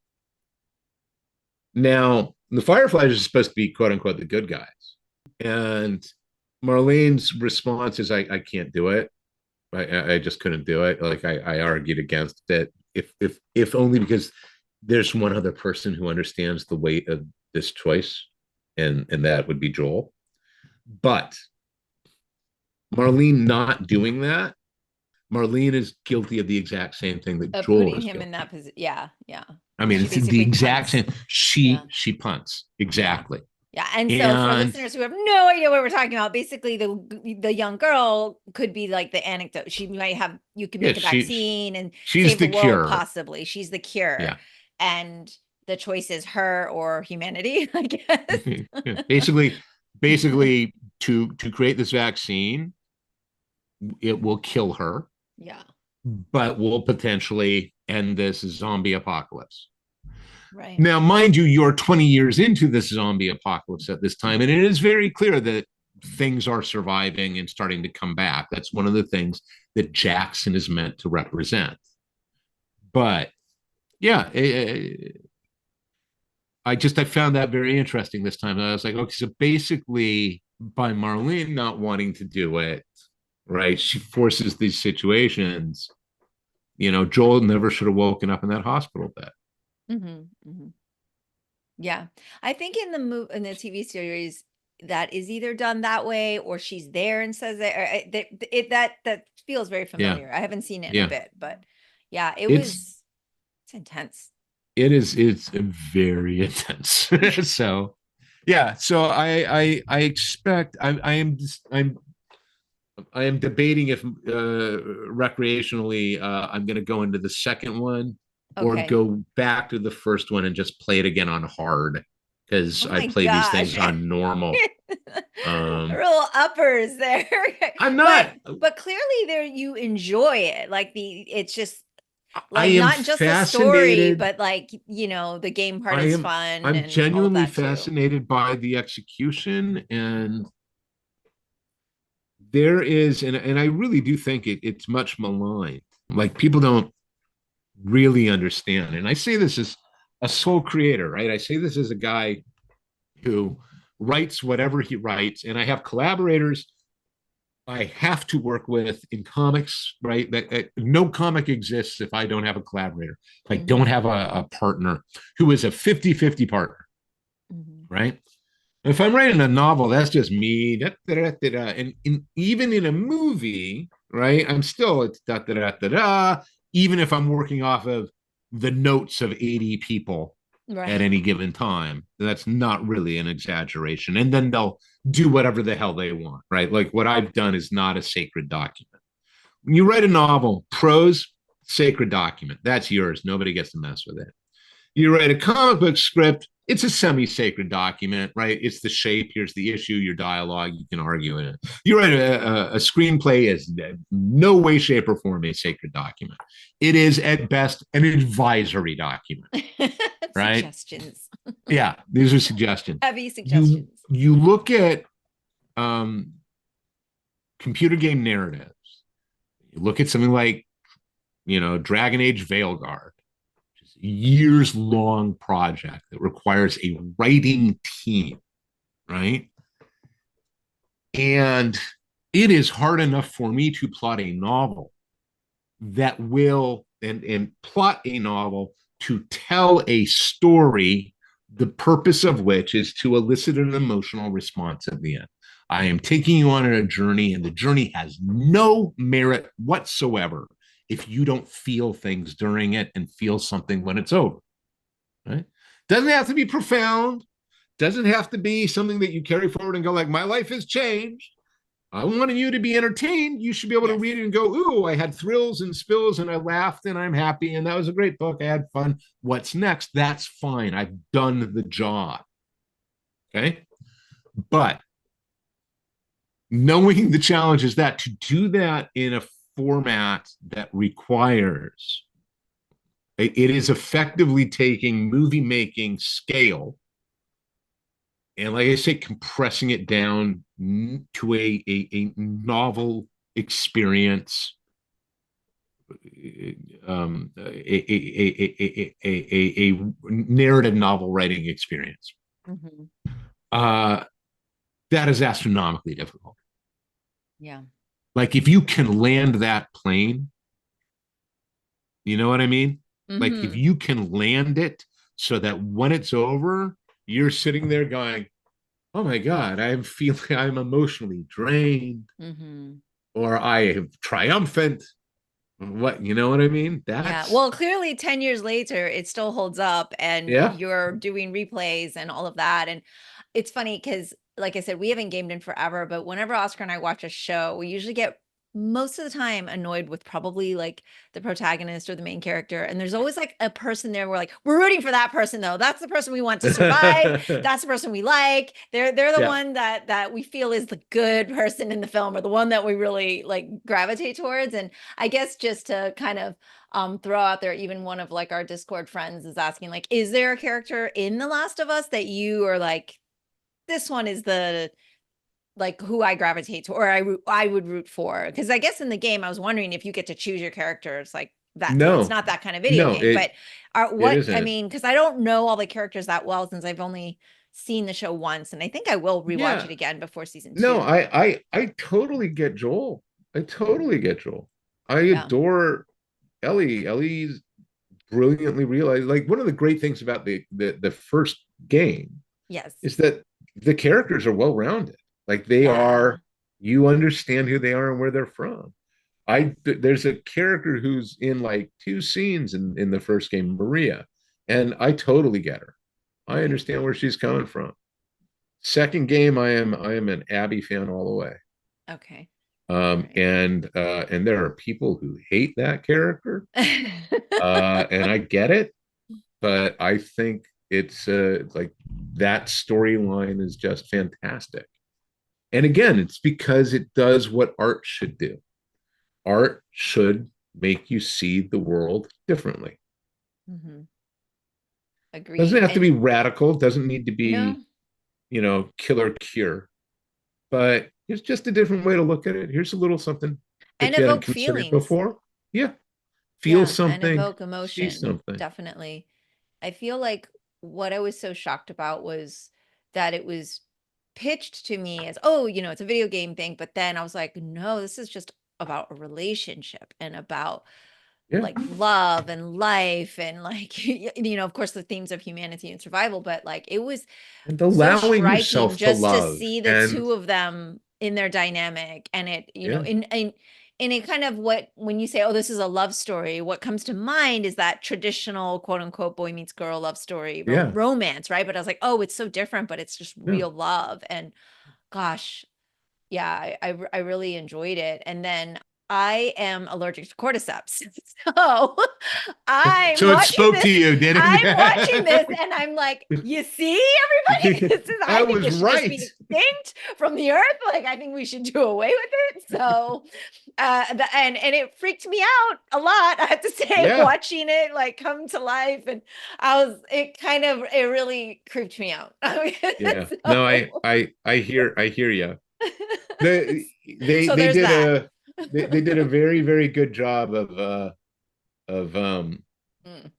S2: Now, the Fireflies are supposed to be, quote unquote, the good guys. And Marlene's response is, I can't do it. I just couldn't do it. Like I argued against it, if only because there's one other person who understands the weight of this choice, and that would be Joel. But Marlene not doing that, Marlene is guilty of the exact same thing that Joel
S1: putting
S2: is
S1: him
S2: guilty.
S1: in that position. Yeah, yeah.
S2: I mean,
S1: She
S2: it's the
S1: basically
S2: exact
S1: punts.
S2: same.
S1: Yeah.
S2: She punts exactly.
S1: Yeah, and so for
S2: And
S1: listeners who have no idea what we're talking about, basically the young girl could be like the anecdote. She might have, you could
S2: yeah,
S1: make a vaccine and
S2: she's
S1: save the
S2: the
S1: world,
S2: cure.
S1: possibly. She's the cure.
S2: Yeah.
S1: And the choice is her or humanity, I guess.
S2: basically to create this vaccine, it will kill her,
S1: Yeah,
S2: but will potentially end this zombie apocalypse.
S1: right.
S2: Now, mind you, you're 20 years into this zombie apocalypse at this time, and it is very clear that things are surviving and starting to come back. That's one of the things that Jackson is meant to represent. But yeah, I found that very interesting this time. I was like, okay, so basically, by Marlene not wanting to do it, right, she forces these situations. Joel never should have woken up in that hospital bed.
S1: Yeah, I think in the TV series that is either done that way or she's there and says that, or that feels very familiar. I haven't seen it in a bit, but yeah, it's intense.
S2: It's very intense. So yeah, so I expect I am debating if recreationally I'm going to go into the second one or go back to the first one and just play it again on hard, because I play these things on normal.
S1: Real uppers there.
S2: I'm not,
S1: but clearly there you enjoy it. Like it's just
S2: I
S1: like
S2: am
S1: not just a story,
S2: fascinated.
S1: but like, the game part is fun.
S2: I'm
S1: and
S2: genuinely
S1: all of that too.
S2: fascinated by the execution, and there is, and I really do think it's much maligned. Like, people don't really understand. And I say this as a sole creator, right? I say this as a guy who writes whatever he writes, and I have collaborators I have to work with in comics, right? That no comic exists if I don't have a collaborator. If I don't have a partner who is a 50-50 partner, right? If I'm writing a novel, that's just me. Da, da, da, da, and even in a movie, right? I'm still it's da, da, da, da, da, even if I'm working off of the notes of 80 people at any given time. That's not really an exaggeration. And then they'll do whatever the hell they want, right? Like, what I've done is not a sacred document. When you write a novel, prose, sacred document. That's yours. Nobody gets to mess with it. You write a comic book script, it's a semi-sacred document, right? It's the shape. Here's the issue, your dialogue. You can argue in it. You write a screenplay is no way, shape, or form a sacred document. It is at best an advisory document, right?
S1: Suggestions.
S2: Yeah, these are suggestions.
S1: Heavy suggestions.
S2: You look at computer game narratives. You look at something like, Dragon Age Veilguard, years-long project that requires a writing team, right? And it is hard enough for me to plot a novel that will and plot a novel to tell a story, the purpose of which is to elicit an emotional response at the end. I am taking you on a journey, and the journey has no merit whatsoever if you don't feel things during it and feel something when it's over, right? Doesn't have to be profound. Doesn't have to be something that you carry forward and go like, my life has changed. I wanted you to be entertained. You should be able to read it and go, ooh, I had thrills and spills and I laughed and I'm happy. And that was a great book. I had fun. What's next? That's fine. I've done the job. Okay. But knowing the challenge is that to do that in a format that requires it is effectively taking movie making scale and, like I say, compressing it down to a novel experience a narrative novel writing experience.
S1: Mhm.
S2: Uh, that is astronomically difficult.
S1: Yeah.
S2: Like if you can land that plane, you know what I mean? Like if
S1: Hmm.
S2: you can land it so that when it's over, you're sitting there going, "Oh my God, I'm feeling I'm emotionally drained,
S1: Hmm.
S2: or I am triumphant." What you know what I mean?
S1: Yeah.
S2: That's
S1: Well, clearly 10 years later, it still holds up and
S2: yeah.
S1: you're doing replays and all of that. And it's funny because, like I said, we haven't gamed in forever, but whenever Oscar and I watch a show, we usually get most of the time annoyed with probably like the protagonist or the main character. And there's always like a person there. We're rooting for that person though. That's the person we want to survive. That's the person we like. They're the
S2: Yeah.
S1: one that we feel is the good person in the film, or the one that we really like gravitate towards. And I guess just to kind of throw out there, even one of like our Discord friends is asking, like, is there a character in The Last of Us that you are like, this one is the like who I gravitate to, or I would root for? Because I guess in the game, I was wondering if you get to choose your characters like that. It's
S2: No,
S1: not that kind of video
S2: no,
S1: game, but
S2: it
S1: what I
S2: isn't.
S1: mean, because I don't know all the characters that well since I've only seen the show once, and I think I will rewatch it
S2: Yeah.
S1: again before season
S2: No,
S1: two.
S2: I totally get Joel. I totally get Joel. I
S1: Yeah.
S2: adore Ellie. Ellie's brilliantly realized. Like one of the great things about the first game
S1: Yes.
S2: is that the characters are well rounded. Like they
S1: Yeah.
S2: are, you understand who they are and where they're from. There's a character who's in like two scenes in the first game, Maria, and I totally get her. I
S1: Mhm.
S2: understand where she's coming from. Second game, I am an Abby fan all the way.
S1: Okay. All right.
S2: And there are people who hate that character, and I get it, but I think it's like that storyline is just fantastic. And again, it's because it does what art should do. Art should make you see the world differently.
S1: Mhm.
S2: Doesn't
S1: Agreed.
S2: have to
S1: And
S2: be radical, doesn't need to
S1: no,
S2: be, killer cure, but it's just a different way to look at it. Here's a little something
S1: and
S2: that you hadn't
S1: evoke
S2: considered
S1: feelings.
S2: before. Yeah. Feel
S1: Yeah, and
S2: something,
S1: evoke
S2: see
S1: emotion.
S2: something.
S1: Definitely. I feel like what I was so shocked about was that it was pitched to me as, oh, it's a video game thing. But then I was like, no, this is just about a relationship and about
S2: Yeah.
S1: like love and life and like, of course, the themes of humanity and survival. But like, it was
S2: And
S1: so
S2: allowing
S1: striking
S2: yourself to
S1: just to
S2: love.
S1: see the
S2: And
S1: two of them in their dynamic, and it
S2: yeah,
S1: in it kind of, what when you say, oh, this is a love story, what comes to mind is that traditional quote unquote boy meets girl love story,
S2: yeah,
S1: romance, right? But I was like, oh, it's so different, but it's just
S2: yeah.
S1: real love. And gosh, yeah, I really enjoyed it. And then I am allergic to cordyceps. So I'm
S2: So it
S1: watching
S2: spoke to
S1: this.
S2: you, did
S1: I'm watching this
S2: it?
S1: and I'm like, you see, everybody, I
S2: I
S1: think
S2: was
S1: this should just be
S2: right.
S1: extinct from the earth. Like, I think we should do away with it. So and it freaked me out a lot, I have to say,
S2: Yeah,
S1: watching it like come to life. And it really creeped me out.
S2: yeah. No,
S1: So
S2: I hear you. They
S1: so
S2: they
S1: there's
S2: did
S1: that.
S2: they did a very very good job of
S1: Mm.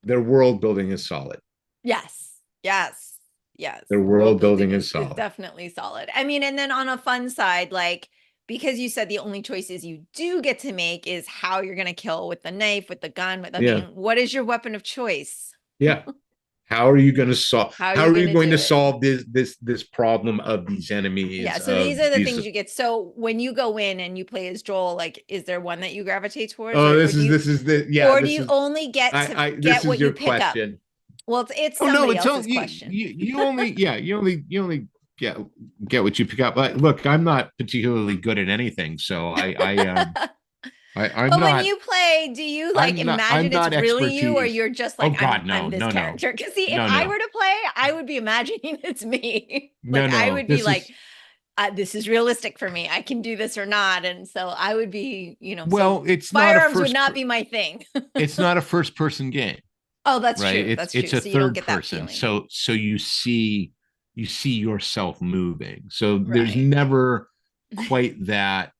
S2: their world building is solid.
S1: Yes, yes, yes.
S2: Their
S1: The world
S2: world
S1: building
S2: building
S1: is
S2: is
S1: is
S2: solid.
S1: definitely solid. I mean, and then on a fun side, like, because you said the only choices you do get to make is how you're gonna kill, with the knife, with the gun, I mean,
S2: Yeah,
S1: what is your weapon of choice?
S2: yeah. How are you going to solve?
S1: How are
S2: How
S1: you
S2: are you
S1: gonna
S2: going
S1: do
S2: to
S1: it?
S2: solve this problem of these
S1: Yeah,
S2: enemies
S1: so
S2: of
S1: these are the
S2: these?
S1: things you get. So when you go in and you play as Joel, like, is there one that you gravitate towards,
S2: Oh,
S1: or
S2: this is the yeah.
S1: or do
S2: This
S1: you
S2: is
S1: only get to
S2: I
S1: get
S2: this is
S1: what you
S2: your
S1: pick up?
S2: question.
S1: Well, it's
S2: Oh no,
S1: somebody
S2: it's
S1: else's
S2: only
S1: question.
S2: you only yeah you only get what you pick up. But look, I'm not particularly good at anything, so I'm
S1: But when
S2: not
S1: you play, do you like
S2: I'm
S1: imagine it's
S2: not
S1: really you, or
S2: expertise.
S1: you're just
S2: Oh
S1: like,
S2: God,
S1: I'm
S2: no,
S1: this
S2: no, no,
S1: character? Because see, if
S2: no,
S1: I
S2: no,
S1: were to play, I would be imagining it's me.
S2: no,
S1: Like, I
S2: no.
S1: would be like, this is realistic for me. I can do this or not. And so I would be, so
S2: Well, it's not a
S1: firearms would not be my thing.
S2: it's not a first person game.
S1: Oh, that's
S2: Right,
S1: true.
S2: it's
S1: That's true.
S2: it's a
S1: So you don't
S2: third
S1: get that
S2: person,
S1: feeling.
S2: so you see yourself moving, so there's
S1: Right.
S2: never quite that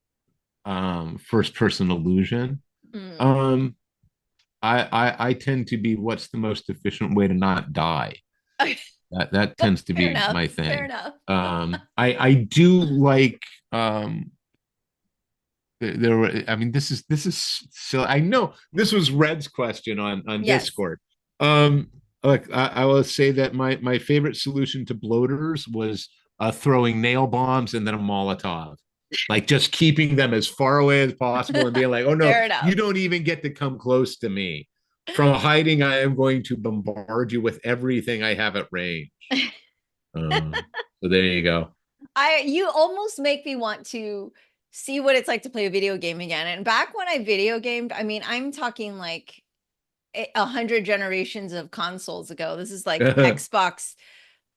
S2: first person illusion.
S1: Mm.
S2: Um, I tend to be what's the most efficient way to not die.
S1: Okay.
S2: That tends to
S1: Fair
S2: be
S1: enough.
S2: my
S1: Fair
S2: thing.
S1: enough.
S2: I do like there were, I mean, this is so I know this was Red's question on
S1: Yes.
S2: Discord. Look, I will say that my favorite solution to bloaters was throwing nail bombs and then a Molotov. Like just keeping them as far away as possible and being like, oh no,
S1: Fair
S2: you
S1: enough.
S2: don't even get to come close to me. From hiding, I am going to bombard you with everything I have at range. So there you go.
S1: You almost make me want to see what it's like to play a video game again. And back when I video gamed, I mean, I'm talking like 100 generations of consoles ago. This is like
S2: The
S1: Xbox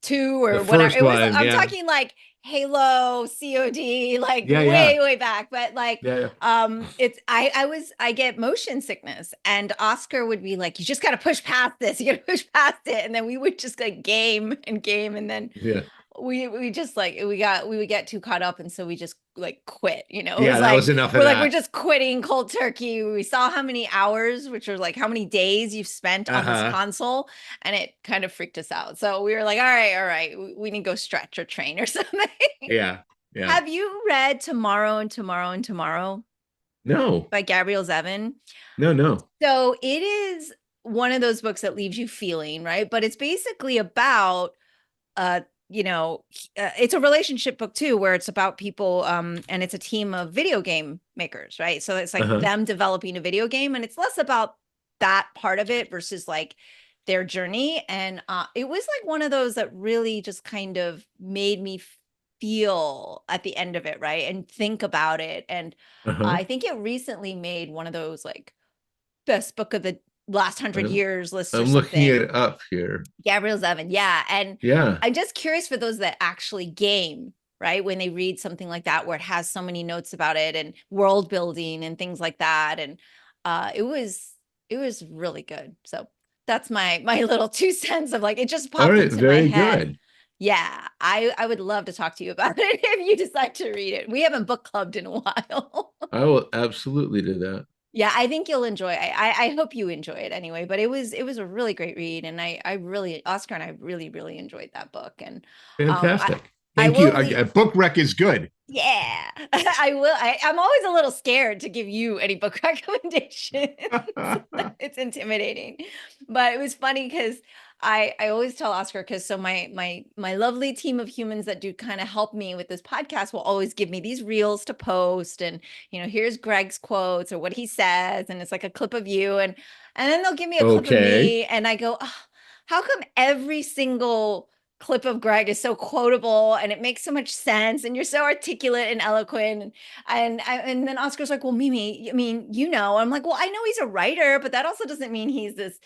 S1: 2 or whatever.
S2: first
S1: It was,
S2: one,
S1: I'm
S2: yeah.
S1: talking like Halo, COD, like
S2: Yeah, yeah.
S1: way back. But like
S2: Yeah.
S1: it's I get motion sickness, and Oscar would be like, you just gotta push past this, you gotta push past it. And then we would just like game, and then
S2: Yeah.
S1: we just like we would get too caught up, and so we just like quit, you know. It
S2: Yeah,
S1: was
S2: that
S1: like
S2: was enough of
S1: we're
S2: that.
S1: just quitting cold turkey. We saw how many hours, which are like how many days you've spent on this
S2: Uh-huh.
S1: console, and it kind of freaked us out. So we were like, all right, we need to go stretch or train or something.
S2: Yeah. Yeah.
S1: Have you read Tomorrow and Tomorrow and Tomorrow
S2: No.
S1: by Gabrielle Zevin?
S2: No, no.
S1: So it is one of those books that leaves you feeling, right? But it's basically about uh it's a relationship book too, where it's about people and it's a team of video game makers, right? So it's like
S2: Uh-huh.
S1: them developing a video game, and it's less about that part of it versus like their journey. And it was like one of those that really just kind of made me feel at the end of it, right? And think about it. And
S2: Uh-huh.
S1: I think it recently made one of those like best book of the last 100 years lists or
S2: I'm looking
S1: something.
S2: it up here.
S1: Gabrielle Zevin, yeah. And
S2: Yeah.
S1: I'm just curious for those that actually game, right? When they read something like that, where it has so many notes about it and world building and things like that. And it was really good. So that's my little 2 cents of like, it just
S2: All
S1: popped
S2: right,
S1: into my
S2: very
S1: head.
S2: good.
S1: Yeah, I would love to talk to you about it if you decide to read it. We haven't book clubbed in a while.
S2: I will absolutely do that.
S1: Yeah, I think you'll enjoy. I hope you enjoy it anyway. But it was a really great read, and I really Oscar and I really enjoyed that book. And I
S2: Fantastic.
S1: I
S2: Thank you.
S1: will leave.
S2: A book rec is good.
S1: Yeah, I will. I'm always a little scared to give you any book recommendations. It's intimidating, but it was funny because I always tell Oscar, because so my lovely team of humans that do kind of help me with this podcast will always give me these reels to post, and here's Greg's quotes or what he says, and it's like a clip of you, and then they'll give me a clip of
S2: Okay.
S1: me, and I go, "Oh, how come every single clip of Greg is so quotable and it makes so much sense, and you're so articulate and eloquent?" And then Oscar's like, "Well, Mimi, I mean, I'm like, "Well, I know he's a writer, but that also doesn't mean he's this,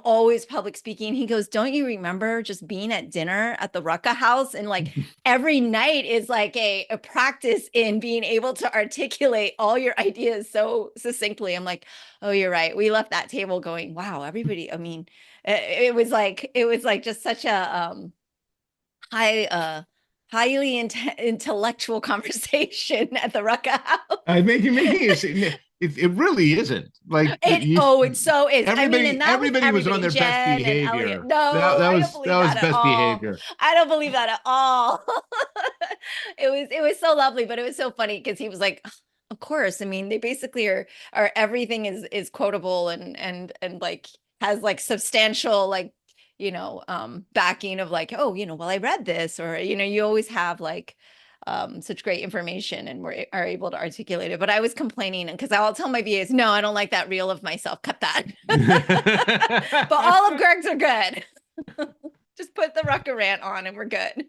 S1: always public speaking." He goes, "Don't you remember just being at dinner at the Rucka house, and like every night is like a practice in being able to articulate all your ideas so succinctly." I'm like, "Oh, you're right." We left that table going, "Wow, everybody." I mean, it was like just such a high highly intellectual conversation at the Rucka House.
S2: I make it making it really isn't. Like you
S1: It so is. I mean, and that was
S2: everybody was on
S1: everybody,
S2: their best
S1: Jen and Elliot.
S2: behavior.
S1: No, I don't
S2: That
S1: believe
S2: was
S1: that at
S2: best
S1: all.
S2: behavior.
S1: I don't believe that at all. It was so lovely, but it was so funny because he was like, of course. I mean, they basically are everything is quotable and like has like substantial like backing of like, oh, well, I read this, or you always have like such great information, and are able to articulate it. But I was complaining because I'll tell my VAs, no, I don't like that reel of myself. Cut that. But all of Greg's are good. Just put the Rucka rant on and we're good.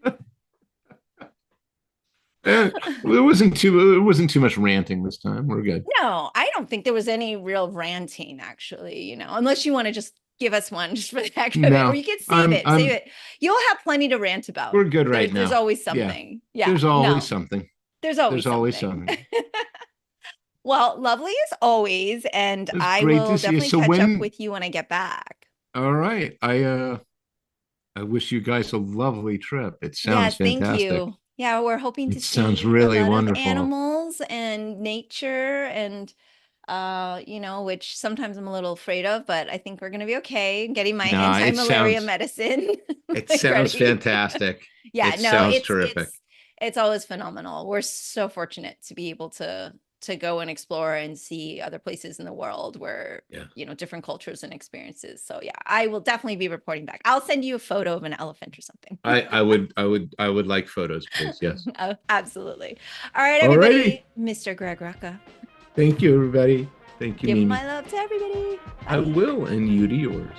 S2: It wasn't too much ranting this time. We're good.
S1: No, I don't think there was any real ranting actually, unless you want to just give us one just for the heck of it, or
S2: No,
S1: you could save it, save
S2: I'm
S1: it. You'll have plenty to rant about.
S2: we're good right
S1: There's
S2: now.
S1: always
S2: Yeah.
S1: something. Yeah,
S2: There's always
S1: no,
S2: something.
S1: there's always
S2: There's always
S1: something.
S2: something.
S1: Well, lovely as always, and
S2: It's
S1: I
S2: great to
S1: will
S2: see you.
S1: definitely
S2: So
S1: catch up
S2: when
S1: with you when I get back.
S2: all right. I wish you guys a lovely trip. It sounds
S1: Yes, thank
S2: fantastic.
S1: you. Yeah, we're hoping to
S2: It sounds
S1: see a
S2: really
S1: lot of
S2: wonderful.
S1: animals and nature, and which sometimes I'm a little afraid of, but I think we're going to be okay. Getting my
S2: Nah, it
S1: anti-malaria
S2: sounds
S1: medicine.
S2: it
S1: like,
S2: sounds
S1: ready.
S2: fantastic.
S1: Yeah,
S2: It
S1: no,
S2: sounds terrific.
S1: it's always phenomenal. We're so fortunate to be able to go and explore and see other places in the world where,
S2: Yeah.
S1: different cultures and experiences. So yeah, I will definitely be reporting back. I'll send you a photo of an elephant or something.
S2: I would like photos, please. Yes.
S1: Oh, absolutely. All right,
S2: All righty.
S1: everybody. Mr. Greg Rucka.
S2: Thank you, everybody. Thank you,
S1: Give
S2: Mimi.
S1: my love to everybody.
S2: I will, and you to yours.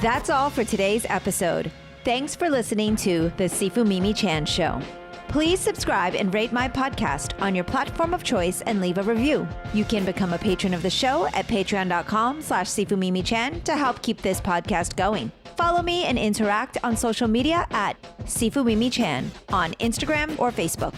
S1: That's all for today's episode. Thanks for listening to the Sifu Mimi Chan Show. Please subscribe and rate my podcast on your platform of choice and leave a review. You can become a patron of the show at patreon.com/SifuMimiChan to help keep this podcast going. Follow me and interact on social media at Sifu Mimi Chan on Instagram or Facebook.